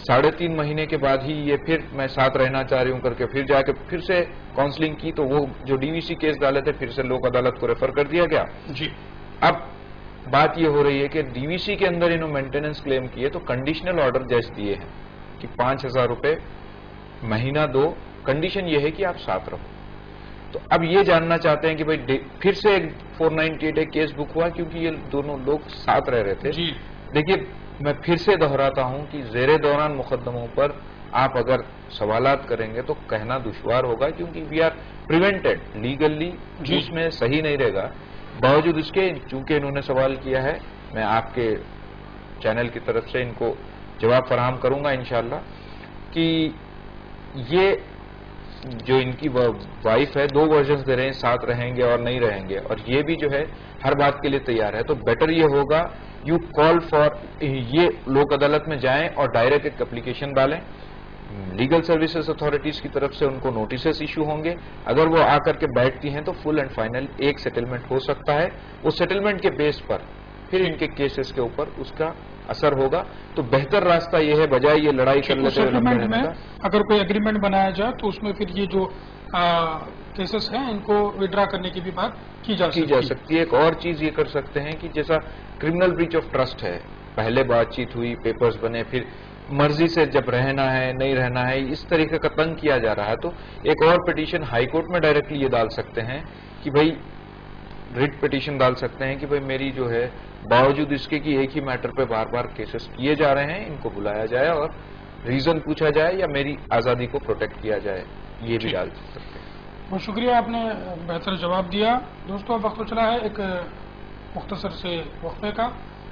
3.5 مہینے کے بعد ہی یہ پھر میں ساتھ رہنا چاہ رہی ہوں کر کے پھر جا کے پھر سے کاؤنسلنگ کی، تو وہ جو DVC کیس ڈالے تھے پھر سے لوک عدالت کو ریفر کر دیا گیا. جی. اب بات یہ ہو رہی ہے کہ DVC کے اندر انہوں مینٹیننس کلیم کیے تو کنڈیشنل آرڈر جیس دیے ہیں کہ 5,000 روپے مہینہ دو، کنڈیشن یہ ہے کہ آپ ساتھ رہو. تو اب یہ جاننا چاہتے ہیں کہ بھائی پھر سے 498 ایک کیس بک ہوا کیونکہ یہ دونوں لوگ ساتھ رہ رہے تھے. دیکھیے میں پھر سے دہراتا ہوں کہ زیر دوران مقدموں پر آپ اگر سوالات کریں گے تو کہنا دشوار ہوگا، کیونکہ وی آر پریونٹڈ لیگلی، اس میں صحیح نہیں رہے گا. باوجود اس کے چونکہ انہوں نے سوال کیا ہے، میں آپ کے چینل کی طرف سے ان کو جواب فراہم کروں گا انشاءاللہ کہ یہ جو ان کی وائف ہے 2 ورژنز دے رہے ہیں، ساتھ رہیں گے اور نہیں رہیں گے، اور یہ بھی جو ہے ہر بات کے لیے تیار ہے. تو بیٹر یہ ہوگا یو کال فار، یہ لوک عدالت میں جائیں اور ڈائریکٹ ایک اپلیکیشن ڈالیں. لیگل سروسز اتھارٹیز کی طرف سے ان کو نوٹسز ایشو ہوں گے. اگر وہ آ کر کے بیٹھتی ہیں تو فل اینڈ فائنل ایک سیٹلمنٹ ہو سکتا ہے. اس سیٹلمنٹ کے بیس پر پھر ان کے کیسز کے اوپر اس کا اثر ہوگا. تو بہتر راستہ یہ ہے بجائے یہ لڑائی کر لیتے ہیں. اگر کوئی اگریمنٹ بنایا جائے تو اس میں پھر یہ جو کیسز ہیں ان کو وڈرا کرنے کی بھی بات کی جا سکتی ہے. ایک اور چیز یہ کر سکتے ہیں کہ جیسا کرمنل بریچ آف ٹرسٹ ہے، پہلے بات چیت ہوئی، پیپرز بنے، پھر مرضی سے جب رہنا ہے نہیں رہنا ہے، اس طریقے کا تنگ کیا جا رہا ہے، تو ایک اور پٹیشن ہائی کورٹ میں ڈائریکٹلی یہ ڈال سکتے ہیں کہ بھائی ریٹ پٹیشن ڈال سکتے ہیں کہ بھائی میری جو ہے باوجود اس کے کہ ایک ہی میٹر پہ بار بار کیسز کیے جا رہے ہیں، ان کو بلایا جائے اور ریزن پوچھا جائے یا میری آزادی کو پروٹیکٹ کیا جائے. یہ بھی ڈال سکتے ہیں. بہت شکریہ، آپ نے بہتر جواب دیا. دوستوں اب وقت چلا ہے ایک مختصر سے وقفے کا.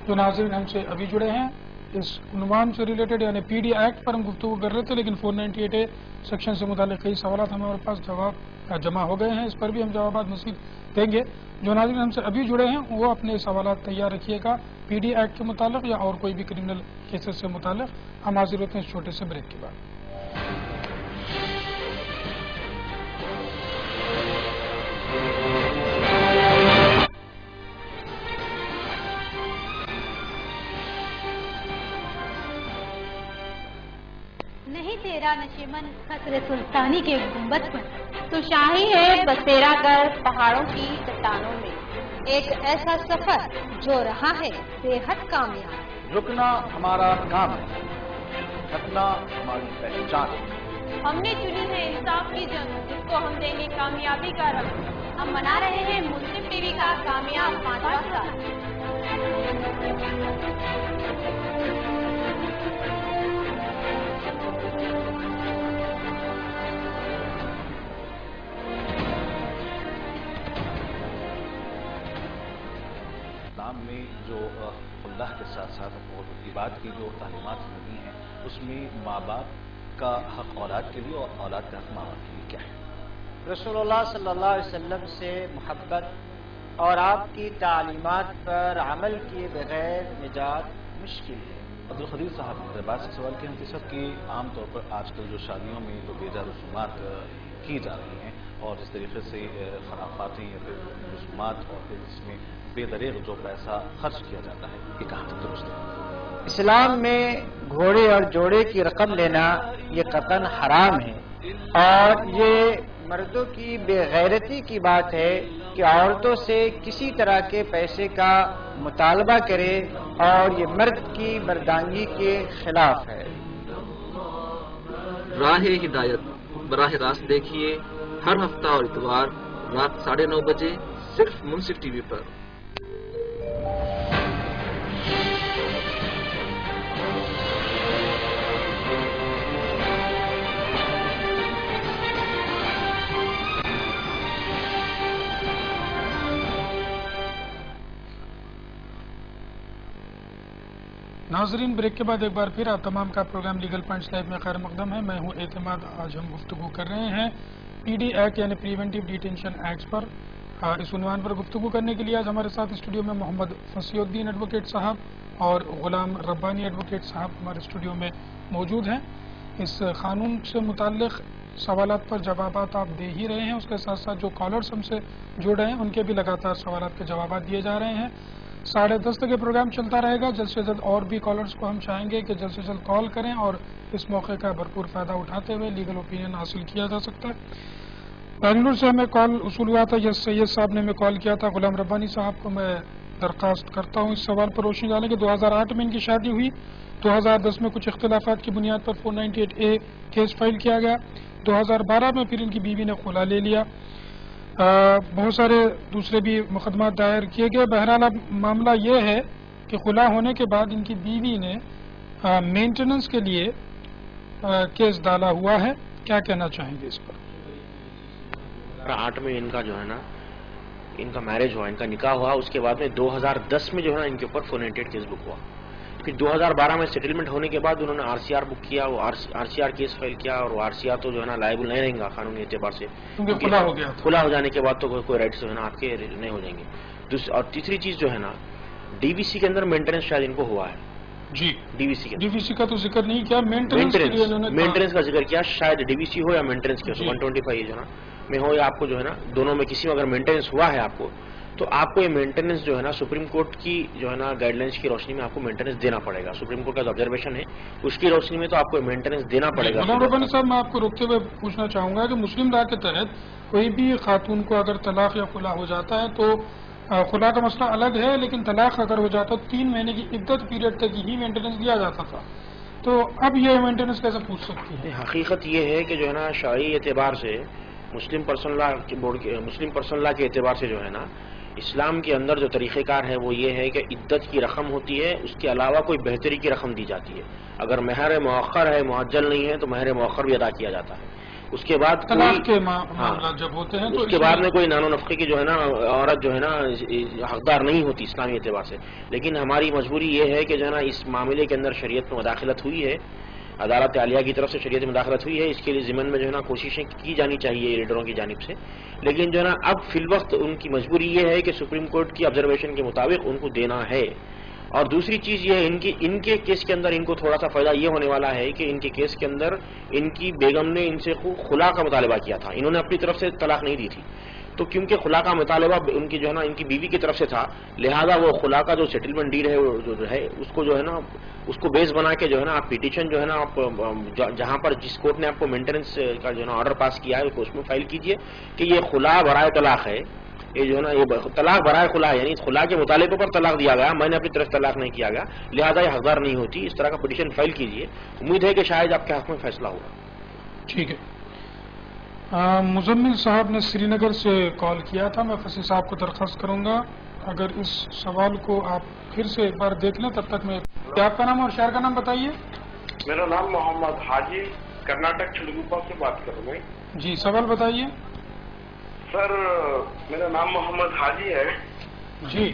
جو ناظرین ہم سے ابھی جڑے ہیں اس عنوان سے ریلیٹڈ یعنی PD ایکٹ پر ہم گفتگو کر رہے تھے، لیکن 498A سیکشن سے متعلق کئی سوالات ہمارے پاس جواب جمع ہو گئے ہیں، اس پر بھی ہم جوابات مزید دیں گے. جو ناظرین ہم سے ابھی جڑے ہیں وہ اپنے سوالات تیار رکھیے گا PD ایکٹ کے متعلق یا اور کوئی بھی کرمنل کیسز سے متعلق. ہم حاضر ہوتے ہیں اس چھوٹے سے بریک کے بعد. تیرا نشیمن خطر سلطانی کے گنبد پر، تو شاہی ہے بسیرا کر پہاڑوں کی چٹانوں میں. ایک ایسا سفر جو رہا ہے بے حد کامیاب. رکنا ہمارا کام ہے، تھکنا ہماری پہچان ہے. ہم نے چنی ہے انصاف کی جنگ، جس کو ہم دیں گے کامیابی کا رنگ. ہم منا رہے ہیں مسلم ٹی وی کا کامیاب 5واں سال. میں جو اللہ کے ساتھ ساتھ محبت کی بات کی جو تعلیمات ملی ہیں اس میں ماں باپ کا حق اولاد کے لیے اور اولاد کا حق ماں باپ کے لیے کیا ہے؟ رسول اللہ صلی اللہ علیہ وسلم سے محبت اور آپ کی تعلیمات پر عمل کیے بغیر نجات مشکل ہے۔ عبدالقدیر صاحب میرے بات سے سوال کیا صاحب کہ عام طور پر آج کل جو شادیوں میں جو بے جا رسومات کی جا رہی ہیں اور جس طریقے سے خرافاتیں یا پھر رسومات اور پھر اس میں بے دریغ جو پیسہ خرچ کیا جاتا ہے، یہ کہاں تک درست ہے؟ اسلام میں گھوڑے اور جوڑے کی رقم لینا یہ قطعاً حرام ہے، اور یہ مردوں کی بے غیرتی کی بات ہے کہ عورتوں سے کسی طرح کے پیسے کا مطالبہ کرے، اور یہ مرد کی مردانگی کے خلاف ہے۔ راہ ہدایت براہ راست دیکھیے ہر ہفتہ اور اتوار رات 9:30 بجے صرف منصف ٹی وی پر۔ ناظرین، بریک کے بعد ایک بار پھر آپ تمام کا پروگرام لیگل پوائنٹس لائیو میں خیر مقدم ہے۔ میں ہوں اعتماد۔ آج ہم گفتگو کر رہے ہیں پی ڈی ایکٹ یعنی پریونٹیو ڈیٹینشن ایکٹ پر۔ اس عنوان پر گفتگو کرنے کے لیے آج ہمارے ساتھ اسٹوڈیو میں محمد فصیح الدین ایڈوکیٹ صاحب اور غلام ربانی ایڈوکیٹ صاحب ہمارے اسٹوڈیو میں موجود ہیں۔ اس قانون سے متعلق سوالات پر جوابات آپ دے ہی رہے ہیں، اس کے ساتھ ساتھ جو کالرز ہم سے جڑ رہے ہیں ان کے بھی لگاتار سوالات کے جوابات دیے جا رہے ہیں۔ 10:30 تک یہ پروگرام چلتا رہے گا۔ جلد سے جلد اور بھی کالرز کو ہم چاہیں گے کہ جلد سے جلد کال کریں اور اس موقع کا بھرپور فائدہ اٹھاتے ہوئے لیگل اوپینین حاصل کیا جا سکتا ہے۔ بنگلور سے ہمیں کال وصول ہوا تھا، یس سید صاحب نے ہمیں کال کیا تھا۔ غلام ربانی صاحب کو میں درخواست کرتا ہوں اس سوال پر روشنی ڈالنے کہ 2008 میں ان کی شادی ہوئی، 2010 میں کچھ اختلافات کی بنیاد پر 498A کیس فائل کیا گیا، 2012 میں پھر ان کی بیوی نے خلا لے لیا، بہت سارے دوسرے بھی مقدمات دائر کیے گئے۔ بہرحال اب معاملہ یہ ہے کہ خلا ہونے کے بعد ان کی بیوی نے مینٹیننس کے لیے کیس ڈالا ہوا ہے، کیا کہنا چاہیں گے اس پر؟ 2008 میں ان کا جو ہے نا ان کا میرج ہوا، ان کا نکاح ہوا، اس کے بعد میں 2010 میں جو ہے نا ان کے اوپر 498 کیس بک ہوا۔ پھر 2012 میں سیٹلمنٹ ہونے کے بعد انہوں نے RCR بک کیا، وہ RCR کیس فائل کیا، اور وہ RCR تو جو ہے نا لائبل نہیں رہیں گا قانونی اعتبار سے، کھلا ہو گیا، کھلا ہو جانے کے بعد تو کوئی رائٹس جو ہے نا آپ کے نہیں ہو جائیں گے۔ اور تیسری چیز جو ہے نا DVC کے اندر مینٹیننس شاید ان کو ہوا ہے۔ جی، DVC کا تو ذکر نہیں کیا، مینٹیننس کا ذکر کیا، شاید DVC ہو یا مینٹیننس کے 125 جو ہے نا میں ہو، یا آپ کو جو ہے نا دونوں میں کسی میں اگر مینٹیننس ہوا ہے آپ کو، تو آپ کو یہ مینٹیننس جو ہے نا سپریم کورٹ کی جو ہے نا گائیڈ لائنس کی روشنی میں آپ کو مینٹیننس دینا پڑے گا۔ سپریم کورٹ کا جو آبزرویشن ہے اس کی روشنی میں تو آپ کو مینٹیننس دینا پڑے گا۔ غلام ربانی صاحب، میں آپ کو روکتے ہوئے پوچھنا چاہوں گا کہ مسلم لا کے تحت کوئی بھی خاتون کو اگر طلاق یا خلا ہو جاتا ہے تو خلا کا مسئلہ الگ ہے، لیکن طلاق اگر ہو جاتا تو 3 مہینے کی عدت پیریڈ تک ہی مینٹیننس دیا جاتا تھا، تو اب یہ مینٹیننس کیسے پوچھ سکتی ہے؟ حقیقت یہ ہے کہ جو ہے نا شرعی اعتبار سے مسلم پرسنل لا کے اعتبار سے جو ہے نا اسلام کے اندر جو طریقہ کار ہے وہ یہ ہے کہ عدت کی رقم ہوتی ہے، اس کے علاوہ کوئی بہتری کی رقم دی جاتی ہے۔ اگر مہر مؤخر ہے، معجل نہیں ہے، تو مہر مؤخر بھی ادا کیا جاتا ہے۔ اس کے بعد جب ہوتے ہیں تو اس کے بعد میں کوئی نان و نفقے کی جو ہے نا عورت جو ہے نا حقدار نہیں ہوتی اسلامی اعتبار سے، لیکن ہماری مجبوری یہ ہے کہ جو ہے نا اس معاملے کے اندر شریعت میں مداخلت ہوئی ہے، عدالت عالیہ کی طرف سے شریعت میں مداخلت ہوئی ہے، اس کے لیے ضمن میں جو ہے نا کوششیں کی جانی چاہیے لیڈروں کی جانب سے، لیکن جو ہے نا اب فی الوقت ان کی مجبوری یہ ہے کہ سپریم کورٹ کی آبزرویشن کے مطابق ان کو دینا ہے۔ اور دوسری چیز یہ ہے ان کے کیس کے اندر ان کو تھوڑا سا فائدہ یہ ہونے والا ہے کہ ان کے کیس کے اندر ان کی بیگم نے ان سے خلا کا مطالبہ کیا تھا، انہوں نے اپنی طرف سے طلاق نہیں دی تھی، تو کیونکہ خلا کا مطالبہ ان کی جو ہے نا ان کی بیوی کی طرف سے تھا، لہذا وہ خلا کا جو سیٹلمنٹ ڈیڈ ہے جو ہے اس کو جو ہے نا اس کو بیس بنا کے جو ہے نا آپ پیٹیشن جو ہے نا آپ جہاں پر جس کورٹ نے آپ کو مینٹیننس کا جو ہے نا آرڈر پاس کیا ہے اس میں فائل کیجئے کہ یہ خلا برائے طلاق ہے، یہ جو ہے نا یہ طلاق برائے خلا ہے، یعنی خلا کے مطالبے پر طلاق دیا گیا، میں نے اپنی طرف طلاق نہیں کیا گیا، لہذا یہ حقدار نہیں ہوتی، اس طرح کا پٹیشن فائل کیجئے، امید ہے کہ شاید آپ کے حق میں فیصلہ ہوگا۔ ٹھیک ہے۔ مزمل صاحب نے سری نگر سے کال کیا تھا، میں فصیح صاحب کو درخواست کروں گا اگر اس سوال کو آپ پھر سے ایک بار دیکھ لیں، تب تک میں آپ کا نام اور شہر کا نام بتائیے۔ میرا نام محمد حاجی، کرناٹک چھڑگوپا سے بات کر رہا ہوں۔ جی، سوال بتائیے۔ سر میرا نام محمد حاجی ہے۔ جی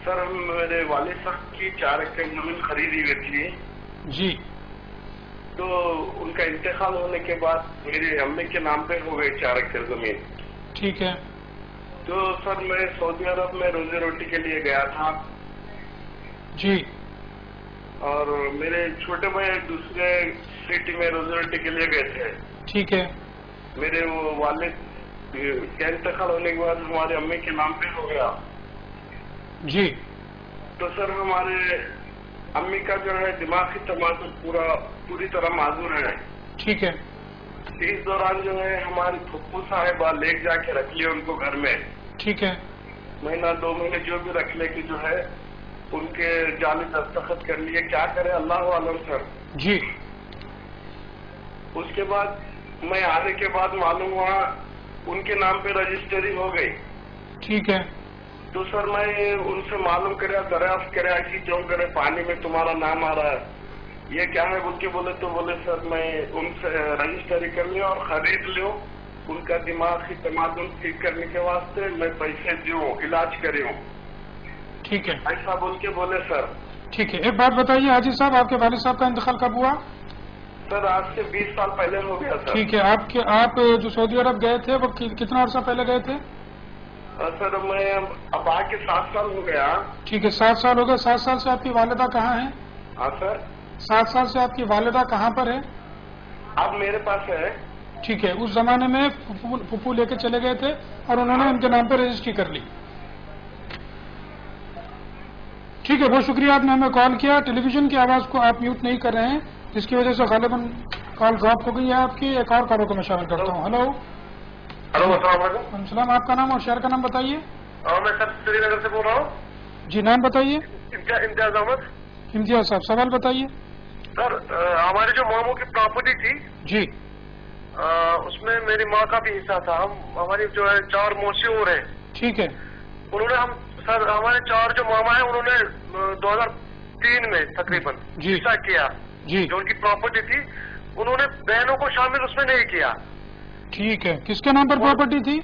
سر، میرے والد صاحب کی 4 ایکڑ زمین خریدی ہوئی تھی۔ جی، تو ان کا انتقال ہونے کے بعد میری امی کے نام پہ ہو گئی 4 ایکڑ زمین۔ ٹھیک ہے۔ تو سر میں سعودی عرب میں روزی روٹی کے لیے گیا تھا جی، اور میرے چھوٹے بھائی دوسرے سٹی میں روزی روٹی کے لیے گئے تھے. ٹھیک ہے. میرے وہ والد کا انتقال ہونے کے بعد ہمارے امی کے نام پہ ہو گیا. جی. تو سر ہمارے امی کا جو ہے دماغی توازن پوری طرح معذور ہے. ٹھیک ہے. اس دوران جو ہے ہماری پھپھو صاحبہ لے جا کے رکھ لیے ان کو گھر میں. ٹھیک ہے. مہینہ 2 مہینے جو بھی رکھ لے کہ جو ہے ان کے جعلی دستخط کر لیے. کیا کرے اللہ عالم سر. جی. اس کے بعد میں آنے کے بعد معلوم ہوا ان کے نام پہ رجسٹری ہو گئی. ٹھیک ہے. تو سر میں ان سے معلوم کریا دریافت کریا کہ کیوں کرے پانی میں تمہارا نام آ رہا ہے, یہ کیا ہے بول کے بولے. تو بولے سر میں ان سے رجسٹری کر لوں اور خرید لوں, ان کا دماغی تمادن ٹھیک کرنے کے واسطے میں پیسے دوں, علاج کروں. ٹھیک ہے. ایسا بول کے بولے سر. ٹھیک ہے. ایک بات بتائیے حاجی صاحب, آپ کے والد صاحب کا انتقال کب ہوا؟ سر آج سے 20 سال پہلے ہو گیا سر. ٹھیک ہے. آپ جو سعودی عرب گئے تھے وہ کتنا عرصہ پہلے گئے تھے؟ سر میں اب آ کے 7 سال ہو گیا. ٹھیک ہے. 7 سال ہو گئے. 7 سال سے آپ کی والدہ کہاں ہیں؟ ہاں سر. 7 سال سے آپ کی والدہ کہاں پر ہے؟ اب میرے پاس ہے. ٹھیک ہے. اس زمانے میں پھپھو لے کے چلے گئے تھے اور انہوں نے ان کے نام پہ رجسٹری کر لی. ٹھیک ہے. بہت شکریہ, آپ نے ہمیں کال کیا. ٹیلی ویژن کی آواز کو آپ میوٹ نہیں کر رہے ہیں, جس کی وجہ سے غالباً کال ڈراپ ہو گئی ہے آپ کی. ایک اور کالوں کو میں شامل کرتا ہوں. ہلو. ہلو, السلام علیکم. وعلیکم السلام. آپ کا نام اور شہر کا نام بتائیے. میں سر سری نگر سے بول رہا ہوں. جی, نام بتائیے. امتیاز احمد. امتیاز صاحب, سوال بتائیے. سر ہماری جو ماموں کی پراپرٹی تھی جی, اس میں میری ماں کا بھی حصہ تھا. ہماری جو ہے 4 موسی اور ہیں. ٹھیک ہے. انہوں نے سر ہمارے 4 جو ماما ہیں انہوں نے 2003 میں تقریباً حصہ کیا. جی, جو ان کی پراپرٹی تھی انہوں نے بہنوں کو شامل اس میں نہیں کیا. ٹھیک ہے. کس کے نام پر پراپرٹی تھی؟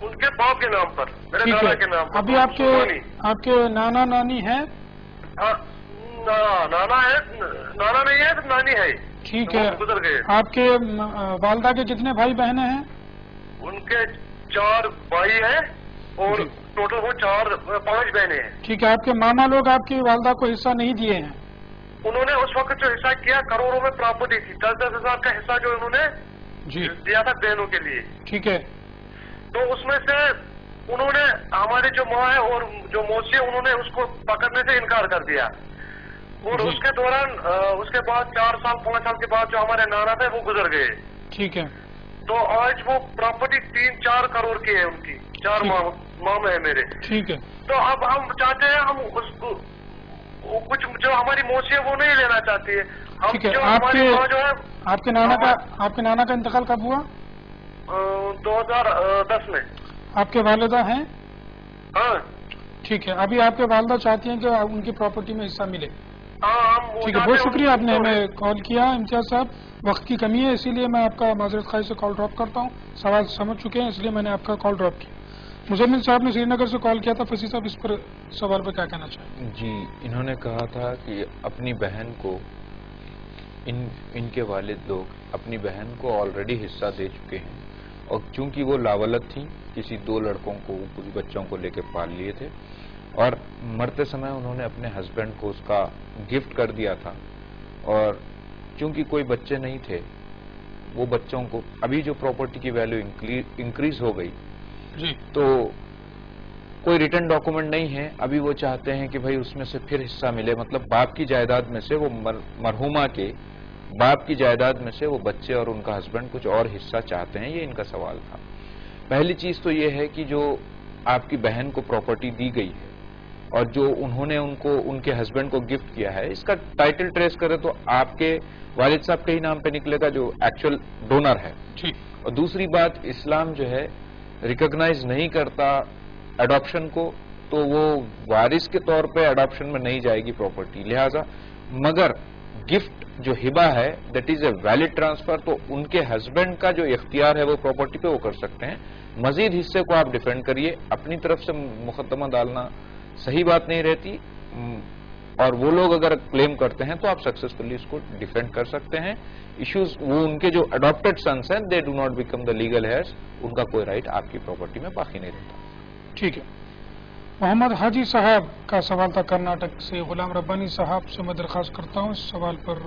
ان کے باپ کے نام پر, میرے ٹھیک دادا ہے. کے نام پر. ابھی آپ کے نانا نانی ہیں؟ نانا ہے, نانا نہیں ہے تو نانی ہے. ٹھیک ہے. گزر گئے. آپ کے والدہ کے کتنے بھائی بہنیں ہیں؟ ان کے 4 بھائی ہیں اور ٹوٹل وہ 5 بہنیں ہیں. ٹھیک ہے. آپ کے ماما لوگ آپ کی والدہ کو حصہ نہیں دیے ہیں؟ انہوں نے اس وقت جو حصہ کیا کروڑوں میں پراپرٹی تھی, 10-10 ہزار کا حصہ جو انہوں نے دیا تھا بہنوں کے لیے. ٹھیک ہے. تو اس میں سے انہوں نے ہماری جو ماں ہے اور جو موسی ہے انہوں نے اس کو پکڑنے سے انکار کر دیا. اور اس کے دوران اس کے بعد 4 سال 5 سال کے بعد جو ہمارے نانا تھے وہ گزر گئے. ٹھیک ہے. تو آج وہ پراپرٹی 3-4 کروڑ کی ہے ان کی. 4 مامے ہیں میرے. ٹھیک ہے. تو اب ہم چاہتے ہیں ہم اس کو کچھ جو ہماری موسی ہے وہ نہیں لینا چاہتی ہے. ٹھیک ہے. آپ کے نانا کا انتقال کب ہوا؟ 2010 میں. آپ کے والدہ ہیں؟ ہاں. ٹھیک ہے. ابھی آپ کے والدہ چاہتی ہیں کہ ان کی پراپرٹی میں حصہ ملے. ٹھیک ہے. بہت شکریہ, آپ نے ہمیں کال کیا. امتیاز صاحب, وقت کی کمی ہے اسی لیے میں آپ کا معذرت خواہی سے کال ڈراپ کرتا ہوں. سوال سمجھ چکے ہیں اس لیے میں نے آپ کا کال ڈراپ کیا. مزمل صاحب نے سری نگر سے کال کیا تھا. فصیح صاحب اس پر سوال پہ کیا کہنا چاہیں؟ جی, انہوں نے کہا تھا کہ اپنی بہن کو ان کے والد لوگ اپنی بہن کو آلریڈی حصہ دے چکے ہیں, اور چونکہ وہ لاولد تھیں کسی 2 لڑکوں کو کچھ بچوں کو لے کے پال لیے تھے, اور مرتے سمے انہوں نے اپنے ہسبینڈ کو اس کا گفٹ کر دیا تھا, اور چونکہ کوئی بچے نہیں تھے وہ بچوں کو ابھی جو پراپرٹی کی ویلیو انکریز ہو گئی تو کوئی ریٹرن ڈاکومنٹ نہیں ہے. ابھی وہ چاہتے ہیں کہ بھائی اس میں سے پھر حصہ ملے, مطلب باپ کی جائیداد میں سے وہ مرحومہ کے باپ کی جائیداد میں سے وہ بچے اور ان کا ہسبینڈ کچھ اور حصہ چاہتے ہیں. یہ ان کا سوال تھا. پہلی چیز تو یہ ہے کہ جو آپ کی بہن کو پراپرٹی دی گئی ہے اور جو انہوں نے ان کے ہسبینڈ کو گفٹ کیا ہے, اس کا ٹائٹل ٹریس کرے تو آپ کے والد صاحب کے ہی نام پہ نکلے گا جو ایکچوئل ڈونر ہے. اور دوسری بات, اسلام جو ہے ریکگنائز نہیں کرتا اڈاپشن کو, تو وہ وارث کے طور پہ اڈاپشن میں نہیں جائے گی پراپرٹی. لہذا مگر گفٹ جو ہبہ ہے that is a valid transfer, تو ان کے ہسبینڈ کا جو اختیار ہے وہ پراپرٹی پہ وہ کر سکتے ہیں. مزید حصے کو آپ ڈیفینڈ کریے. اپنی طرف سے مقدمہ ڈالنا صحیح بات نہیں رہتی. اور وہ لوگ اگر کلیم کرتے ہیں تو آپ سکسیسفلی اس کو ڈیفینڈ کر سکتے ہیں. ایشوز وہ ان کے جو اڈاپٹڈ سنس ہیں they do not become the legal heirs, ان کا کوئی رائٹ آپ کی پراپرٹی میں باقی نہیں رہتا. ٹھیک ہے. محمد حاجی صاحب کا سوال تھا کرناٹک سے. غلام ربانی صاحب سے میں درخواست کرتا ہوں اس سوال پر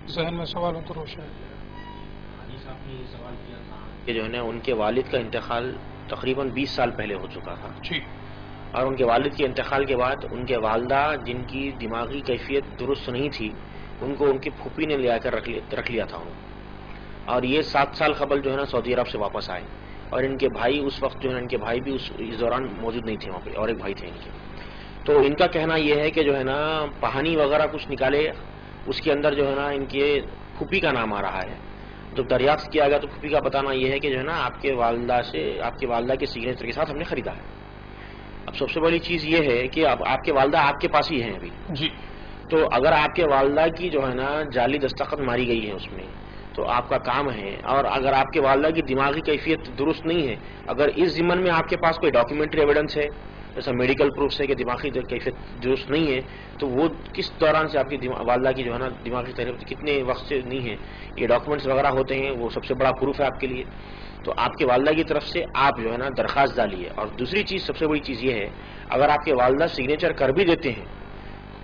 ذہن میں سوال ہو تو روشن. حاجی صاحب نے یہ سوال کیا تھا کہ جو ہے نا ان کے والد کا انتقال تقریباً 20 سال پہلے ہو چکا تھا, اور ان کے والد کے انتقال کے بعد ان کے والدہ جن کی دماغی کیفیت درست نہیں تھی ان کو ان کی پھوپھی نے لے کر رکھ لیا تھا, اور یہ 7 سال قبل جو ہے نا سعودی عرب سے واپس آئے, اور ان کے بھائی اس وقت جو ہے ان کے بھائی بھی اس دوران موجود نہیں تھے وہاں پہ, اور ایک بھائی تھے ان کے. تو ان کا کہنا یہ ہے کہ جو ہے نا پہانی وغیرہ کچھ نکالے, اس کے اندر جو ہے نا ان کے پھوپھی کا نام آ رہا ہے. جب دریافت کیا گیا تو پھوپھی کا بتانا یہ ہے کہ جو ہے نا آپ کے والدہ کے سگنیچر کے ساتھ ہم نے خریدا ہے. اب سب سے بڑی چیز یہ ہے کہ اب آپ کے والدہ آپ کے پاس ہی ہیں ابھی جی. تو اگر آپ کے والدہ کی جو ہے نا جعلی دستخط ماری گئی ہے اس میں تو آپ کا کام ہے, اور اگر آپ کے والدہ کی دماغی کیفیت درست نہیں ہے, اگر اس ضمن میں آپ کے پاس کوئی ڈاکیومنٹری ایویڈنس ہے جیسا میڈیکل پروفس ہے کہ دماغی کیفیت درست نہیں ہے, تو وہ کس دوران سے آپ کی والدہ کی جو ہے نا دماغی کیفیت کتنے وقت سے نہیں ہے, یہ ڈاکومنٹس وغیرہ ہوتے ہیں, وہ سب سے بڑا پروف ہے آپ کے لیے. تو آپ کے والدہ کی طرف سے آپ جو ہے نا درخواست ڈالیے. اور دوسری چیز سب سے بڑی چیز یہ ہے, اگر آپ کے والدہ سگنیچر کر بھی دیتے ہیں,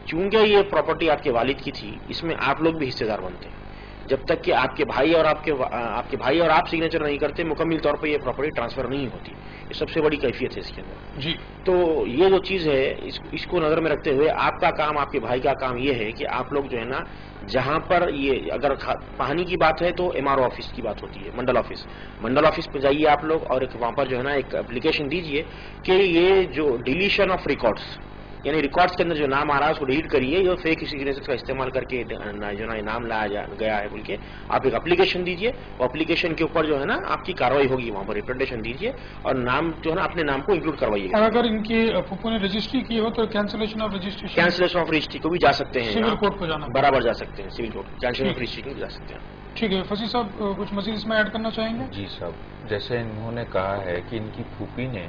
چونکہ یہ پراپرٹی آپ کے والد کی تھی اس میں آپ لوگ بھی حصے دار بنتے ہیں. جب تک کہ آپ کے بھائی اور آپ سگنیچر نہیں کرتے مکمل طور پہ یہ پراپرٹی ٹرانسفر نہیں ہوتی. یہ سب سے بڑی کیفیت ہے اس کے اندر جی. تو یہ جو چیز ہے اس کو نظر میں رکھتے ہوئے آپ کا کام, آپ کے بھائی کا کام یہ ہے کہ آپ لوگ جو ہے نا جہاں پر یہ اگر پہانی کی بات ہے تو MRO آفس کی بات ہوتی ہے, منڈل آفس پہ جائیے آپ لوگ, اور وہاں پر جو ہے نا ایک اپلیکیشن دیجئے کہ یہ جو ڈیلیشن آف ریکارڈس, یعنی ریکارڈس کے اندر جو نام آ رہا ہے اس کو ڈیلیٹ کریے, جو فیک سگنیچر کا استعمال کر کے جو نا نام لایا گیا ہے بول کے آپ ایک اپلیکیشن دیجئے, اور اپلیکیشن کے اوپر جو ہے نا آپ کی کاروائی ہوگی, وہاں پر ریپرزنٹیشن دیجئے اور نام جو ہے نا اپنے نام کو انکلوڈ کروائیے. اور اگر ان کی پھوپھو نے رجسٹری کی ہو تو کینسلیشن آف رجسٹری کو بھی جا سکتے ہیں, سول کورٹ کو جانا برابر جا سکتے ہیں, civil court cancellation of registry کو بھی جا سکتے ہیں. ٹھیک ہے. فصیح صاحب کچھ مزید اس میں ایڈ کرنا چاہیں گے؟ جی صاحب, جیسے انہوں نے کہا ہے کہ ان کی پھوپھی نے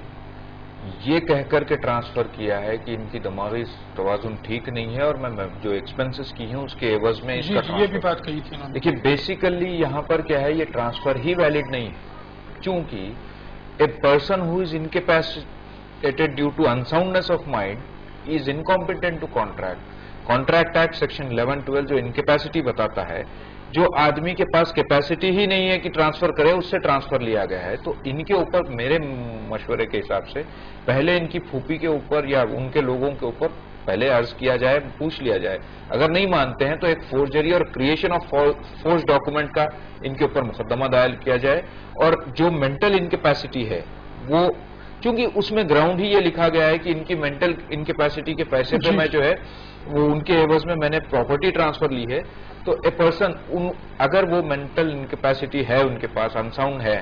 یہ کہہ کر کے ٹرانسفر کیا ہے کہ ان کی دماغی توازن ٹھیک نہیں ہے اور میں جو ایکسپنسز کی ہیں اس کے عوض میں اس کا یہ بھی بات کہی تھی. دیکھیے بیسیکلی یہاں پر کیا ہے, یہ ٹرانسفر ہی ویلڈ نہیں ہے, چونکہ a person who is incapacitated due to unsoundness of mind is incompetent to contract act section 11-12 جو انکیپیسٹی بتاتا ہے, جو آدمی کے پاس کیپیسٹی ہی نہیں ہے کہ ٹرانسفر کرے اس سے ٹرانسفر لیا گیا ہے. تو ان کے اوپر میرے مشورے کے حساب سے پہلے ان کی پھوپھی کے اوپر یا ان کے لوگوں کے اوپر پہلے عرض کیا جائے, پوچھ لیا جائے, اگر نہیں مانتے ہیں تو ایک فورجری اور کریشن آف فورس ڈاکومنٹ کا ان کے اوپر مقدمہ دائر کیا جائے. اور جو مینٹل انکیپیسٹی ہے وہ, چونکہ اس میں گراؤنڈ ہی یہ لکھا گیا ہے کہ ان کی مینٹل انکیپیسٹی کے پیسے پہ میں جو ہے وہ ان کے عوض میں نے پراپرٹی ٹرانسفر لی ہے, تو اے پرسن اگر وہ مینٹل انکیپیسٹی ہے ان کے پاس, انساؤنڈ ہے,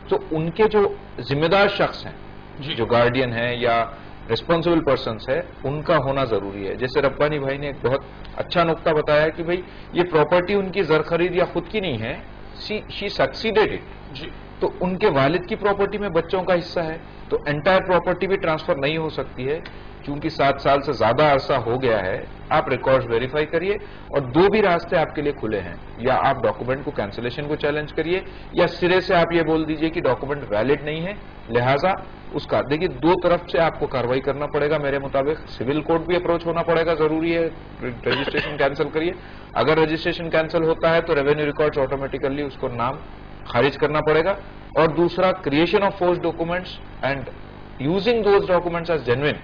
تو ان کے جو ذمہ دار شخص ہیں جو گارڈین ہیں یا ریسپانسبل پرسنس ہے ان کا ہونا ضروری ہے. جیسے ربانی بھائی نے ایک بہت اچھا نقطہ بتایا کہ بھئی یہ پراپرٹی ان کی زر خرید یا خود کی نہیں ہے, شی سکسیڈیڈ اٹ, تو ان کے والد کی پراپرٹی میں بچوں کا حصہ ہے, تو انٹائر پراپرٹی بھی ٹرانسفر نہیں ہو سکتی ہے. چونکہ 7 سال سے زیادہ عرصہ ہو گیا ہے, آپ ریکارڈز ویریفائی کریے, اور 2 بھی راستے آپ کے لیے کھلے ہیں, یا آپ ڈاکومنٹ کو کینسلیشن کو چیلنج کریے, یا سرے سے آپ یہ بول دیجئے کہ ڈاکومنٹ ویلڈ نہیں ہے, لہٰذا اس کا دیکھیے 2 طرف سے آپ کو کاروائی کرنا پڑے گا. میرے مطابق سول کورٹ بھی اپروچ ہونا پڑے گا, ضروری ہے رجسٹریشن کینسل کریے. اگر رجسٹریشن کینسل ہوتا ہے تو ریونیو ریکارڈز آٹومیٹیکلی اس کو نام خارج کرنا پڑے گا. اور دوسرا creation of force documents and using those documents as genuine,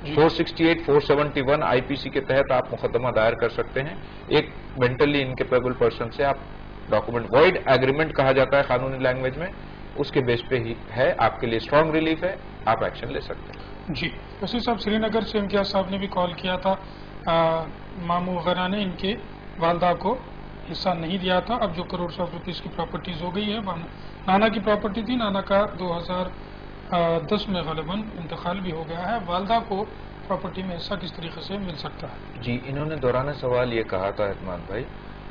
468 471 IPC کے تحت آپ مقدمہ دائر کر سکتے ہیں. ایک مینٹلی انکیپیبل پرسن سے آپ ڈاکومنٹ, وائڈ ایگریمنٹ کہا جاتا ہے قانونی لینگویج میں, اس کے بیس پہ ہی ہے, آپ کے لیے اسٹرانگ ریلیف ہے, آپ ایکشن لے سکتے ہیں. جی. وسیع صاحب سری نگر سے امتیاز صاحب نے بھی کال کیا تھا, ماموں وغیرہ نے ان کے والدہ کو حصہ نہیں دیا تھا. اب جو کروڑ آف روپیز کی پراپرٹیز ہو گئی ہے, نانا کی پراپرٹی تھی, نانا کا 2010 میں غالباً انتقال بھی ہو گیا ہے, والدہ کو پراپرٹی میں حصہ کس طریقے سے مل سکتا ہے؟ جی, انہوں نے دوران سوال یہ کہا تھا احتمام بھائی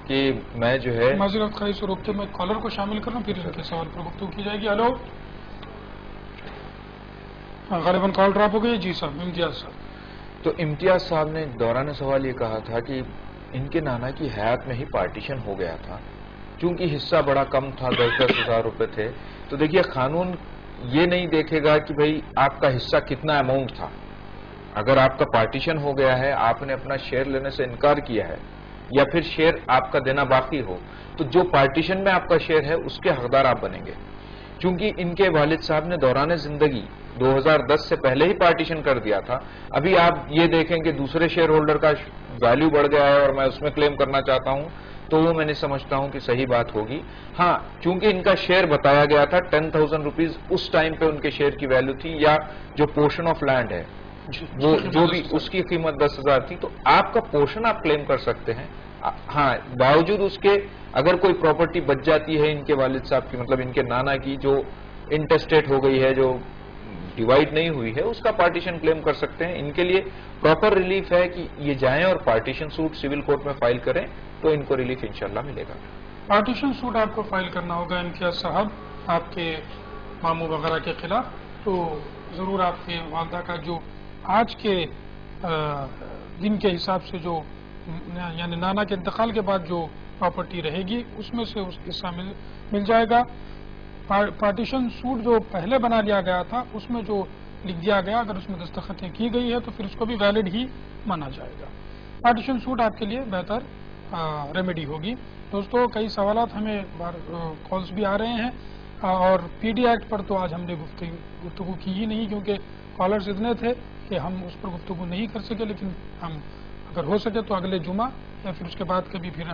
کہ میں جو ہے معذرت خواہی سے روکتے میں کالر کو شامل کروں, پھر ان کے سوال پر گفتگو کی جائے گی. ہلو, غالباً کال ڈراپ ہو گئی. جی صاحب, امتیاز صاحب. تو امتیاز صاحب نے دوران سوال یہ کہا تھا کہ ان کے نانا کی حیات میں ہی پارٹیشن ہو گیا تھا، چونکہ حصہ بڑا کم تھا، 10-10 ہزار روپے تھے. تو دیکھیے قانون یہ نہیں دیکھے گا کہ بھئی آپ کا حصہ کتنا اماؤنٹ تھا. اگر آپ کا پارٹیشن ہو گیا ہے، آپ نے اپنا شیئر لینے سے انکار کیا ہے یا پھر شیئر آپ کا دینا باقی ہو، تو جو پارٹیشن میں آپ کا شیئر ہے اس کے حقدار آپ بنیں گے. چونکہ ان کے والد صاحب نے دوران زندگی 2010 سے پہلے ہی پارٹیشن کر دیا تھا. ابھی آپ یہ دیکھیں کہ دوسرے شیئر ہولڈر کا ویلیو بڑھ گیا ہے اور میں اس میں کلیم کرنا چاہتا ہوں، تو وہ میں نہیں سمجھتا ہوں کہ صحیح بات ہوگی. ہاں، چونکہ ان کا شیئر بتایا گیا تھا 10,000 روپیز اس ٹائم پہ ان کے شیئر کی ویلیو تھی، یا جو پورشن آف لینڈ ہے وہ جو بھی اس کی قیمت 10,000 تھی، تو آپ کا پورشن آپ کلیم کر سکتے ہیں. ہاں، باوجود اس کے اگر کوئی پراپرٹی بچ جاتی ہے ان کے والد صاحب کی، مطلب ان کے نانا کی، جو انٹرسٹیٹ ہو گئی ہے، جو ڈیوائڈ نہیں ہوئی ہے، اس کا پارٹیشن کلیم کر سکتے ہیں. ان کے لیے پراپر ریلیف ہے کہ یہ جائیں اور پارٹیشن سوٹ سول کورٹ میں فائل کریں، تو ان کو ریلیف انشاءاللہ ملے گا. پارٹیشن سوٹ آپ کو فائل کرنا ہوگا امتیاز صاحب آپ کے ماموں وغیرہ کے خلاف. تو ضرور آپ کے والدہ کا جو آج کے دن کے حساب سے جو یعنی نانا کے انتقال کے بعد جو پراپرٹی رہے گی اس میں سے اس حصہ مل جائے گا. پارٹیشن سوٹ جو پہلے بنا لیا گیا تھا اس میں جو لکھ دیا گیا، اگر اس میں دستخطیں کی گئی ہے تو پھر اس کو بھی ویلڈ ہی مانا جائے گا. پارٹیشن سوٹ آپ کے لیے بہتر ریمیڈی ہوگی. دوستو، کئی سوالات ہمیں کالز بھی آ رہے ہیں، اور پی ڈی ایکٹ پر تو آج ہم نے گفتگو کی ہی نہیں، کیونکہ کالرز اتنے تھے کہ ہم اس پر گفتگو نہیں کر سکے. لیکن ہم اگر ہو سکے تو اگلے جمعہ یا پھر اس کے بعد کبھی پھر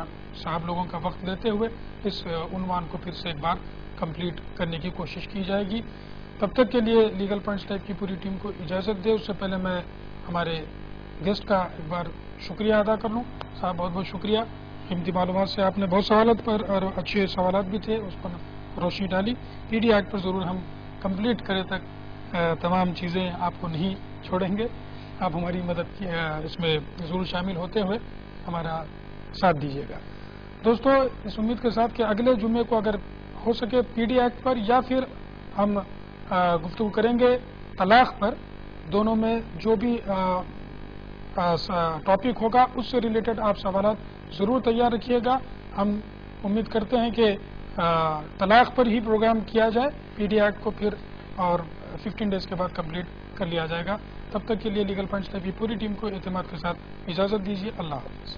صاحب لوگوں کا وقت لیتے ہوئے اس عنوان کو پھر سے ایک بار کمپلیٹ کرنے کی کوشش کی جائے گی. تب تک کے لیے لیگل پوائنٹس لائیو کی پوری ٹیم کو اجازت دے. اس سے پہلے میں ہمارے گیسٹ کا ایک بار شکریہ ادا کر لوں. صاحب بہت بہت شکریہ، قیمتی معلومات سے آپ نے بہت سوالات پر اور اچھے سوالات بھی تھے اس پر روشنی ڈالی. پی ڈی ایکٹ پر ضرور ہم کمپلیٹ کرے تک تمام چیزیں آپ کو نہیں چھوڑیں گے. آپ ہماری مدد کی اس میں ضرور شامل ہوتے ہوئے ہمارا ساتھ دیجیے گا. دوستو، اس امید کے ساتھ کہ اگلے جمعے کو اگر ہو سکے پی ڈی ایکٹ پر یا پھر ہم گفتگو کریں گے طلاق پر، دونوں میں جو بھی ٹاپک ہوگا اس سے ریلیٹڈ آپ سوالات ضرور تیار رکھیے گا. ہم امید کرتے ہیں کہ طلاق پر ہی پروگرام کیا جائے. پی ڈی ایکٹ کو پھر اور 15 ڈیز کے بعد کمپلیٹ کر لیا جائے گا. تب تک کے لیے لیگل پوائنٹس کی پوری ٹیم کو اعتماد کے ساتھ اجازت دیجیے. اللہ حافظ.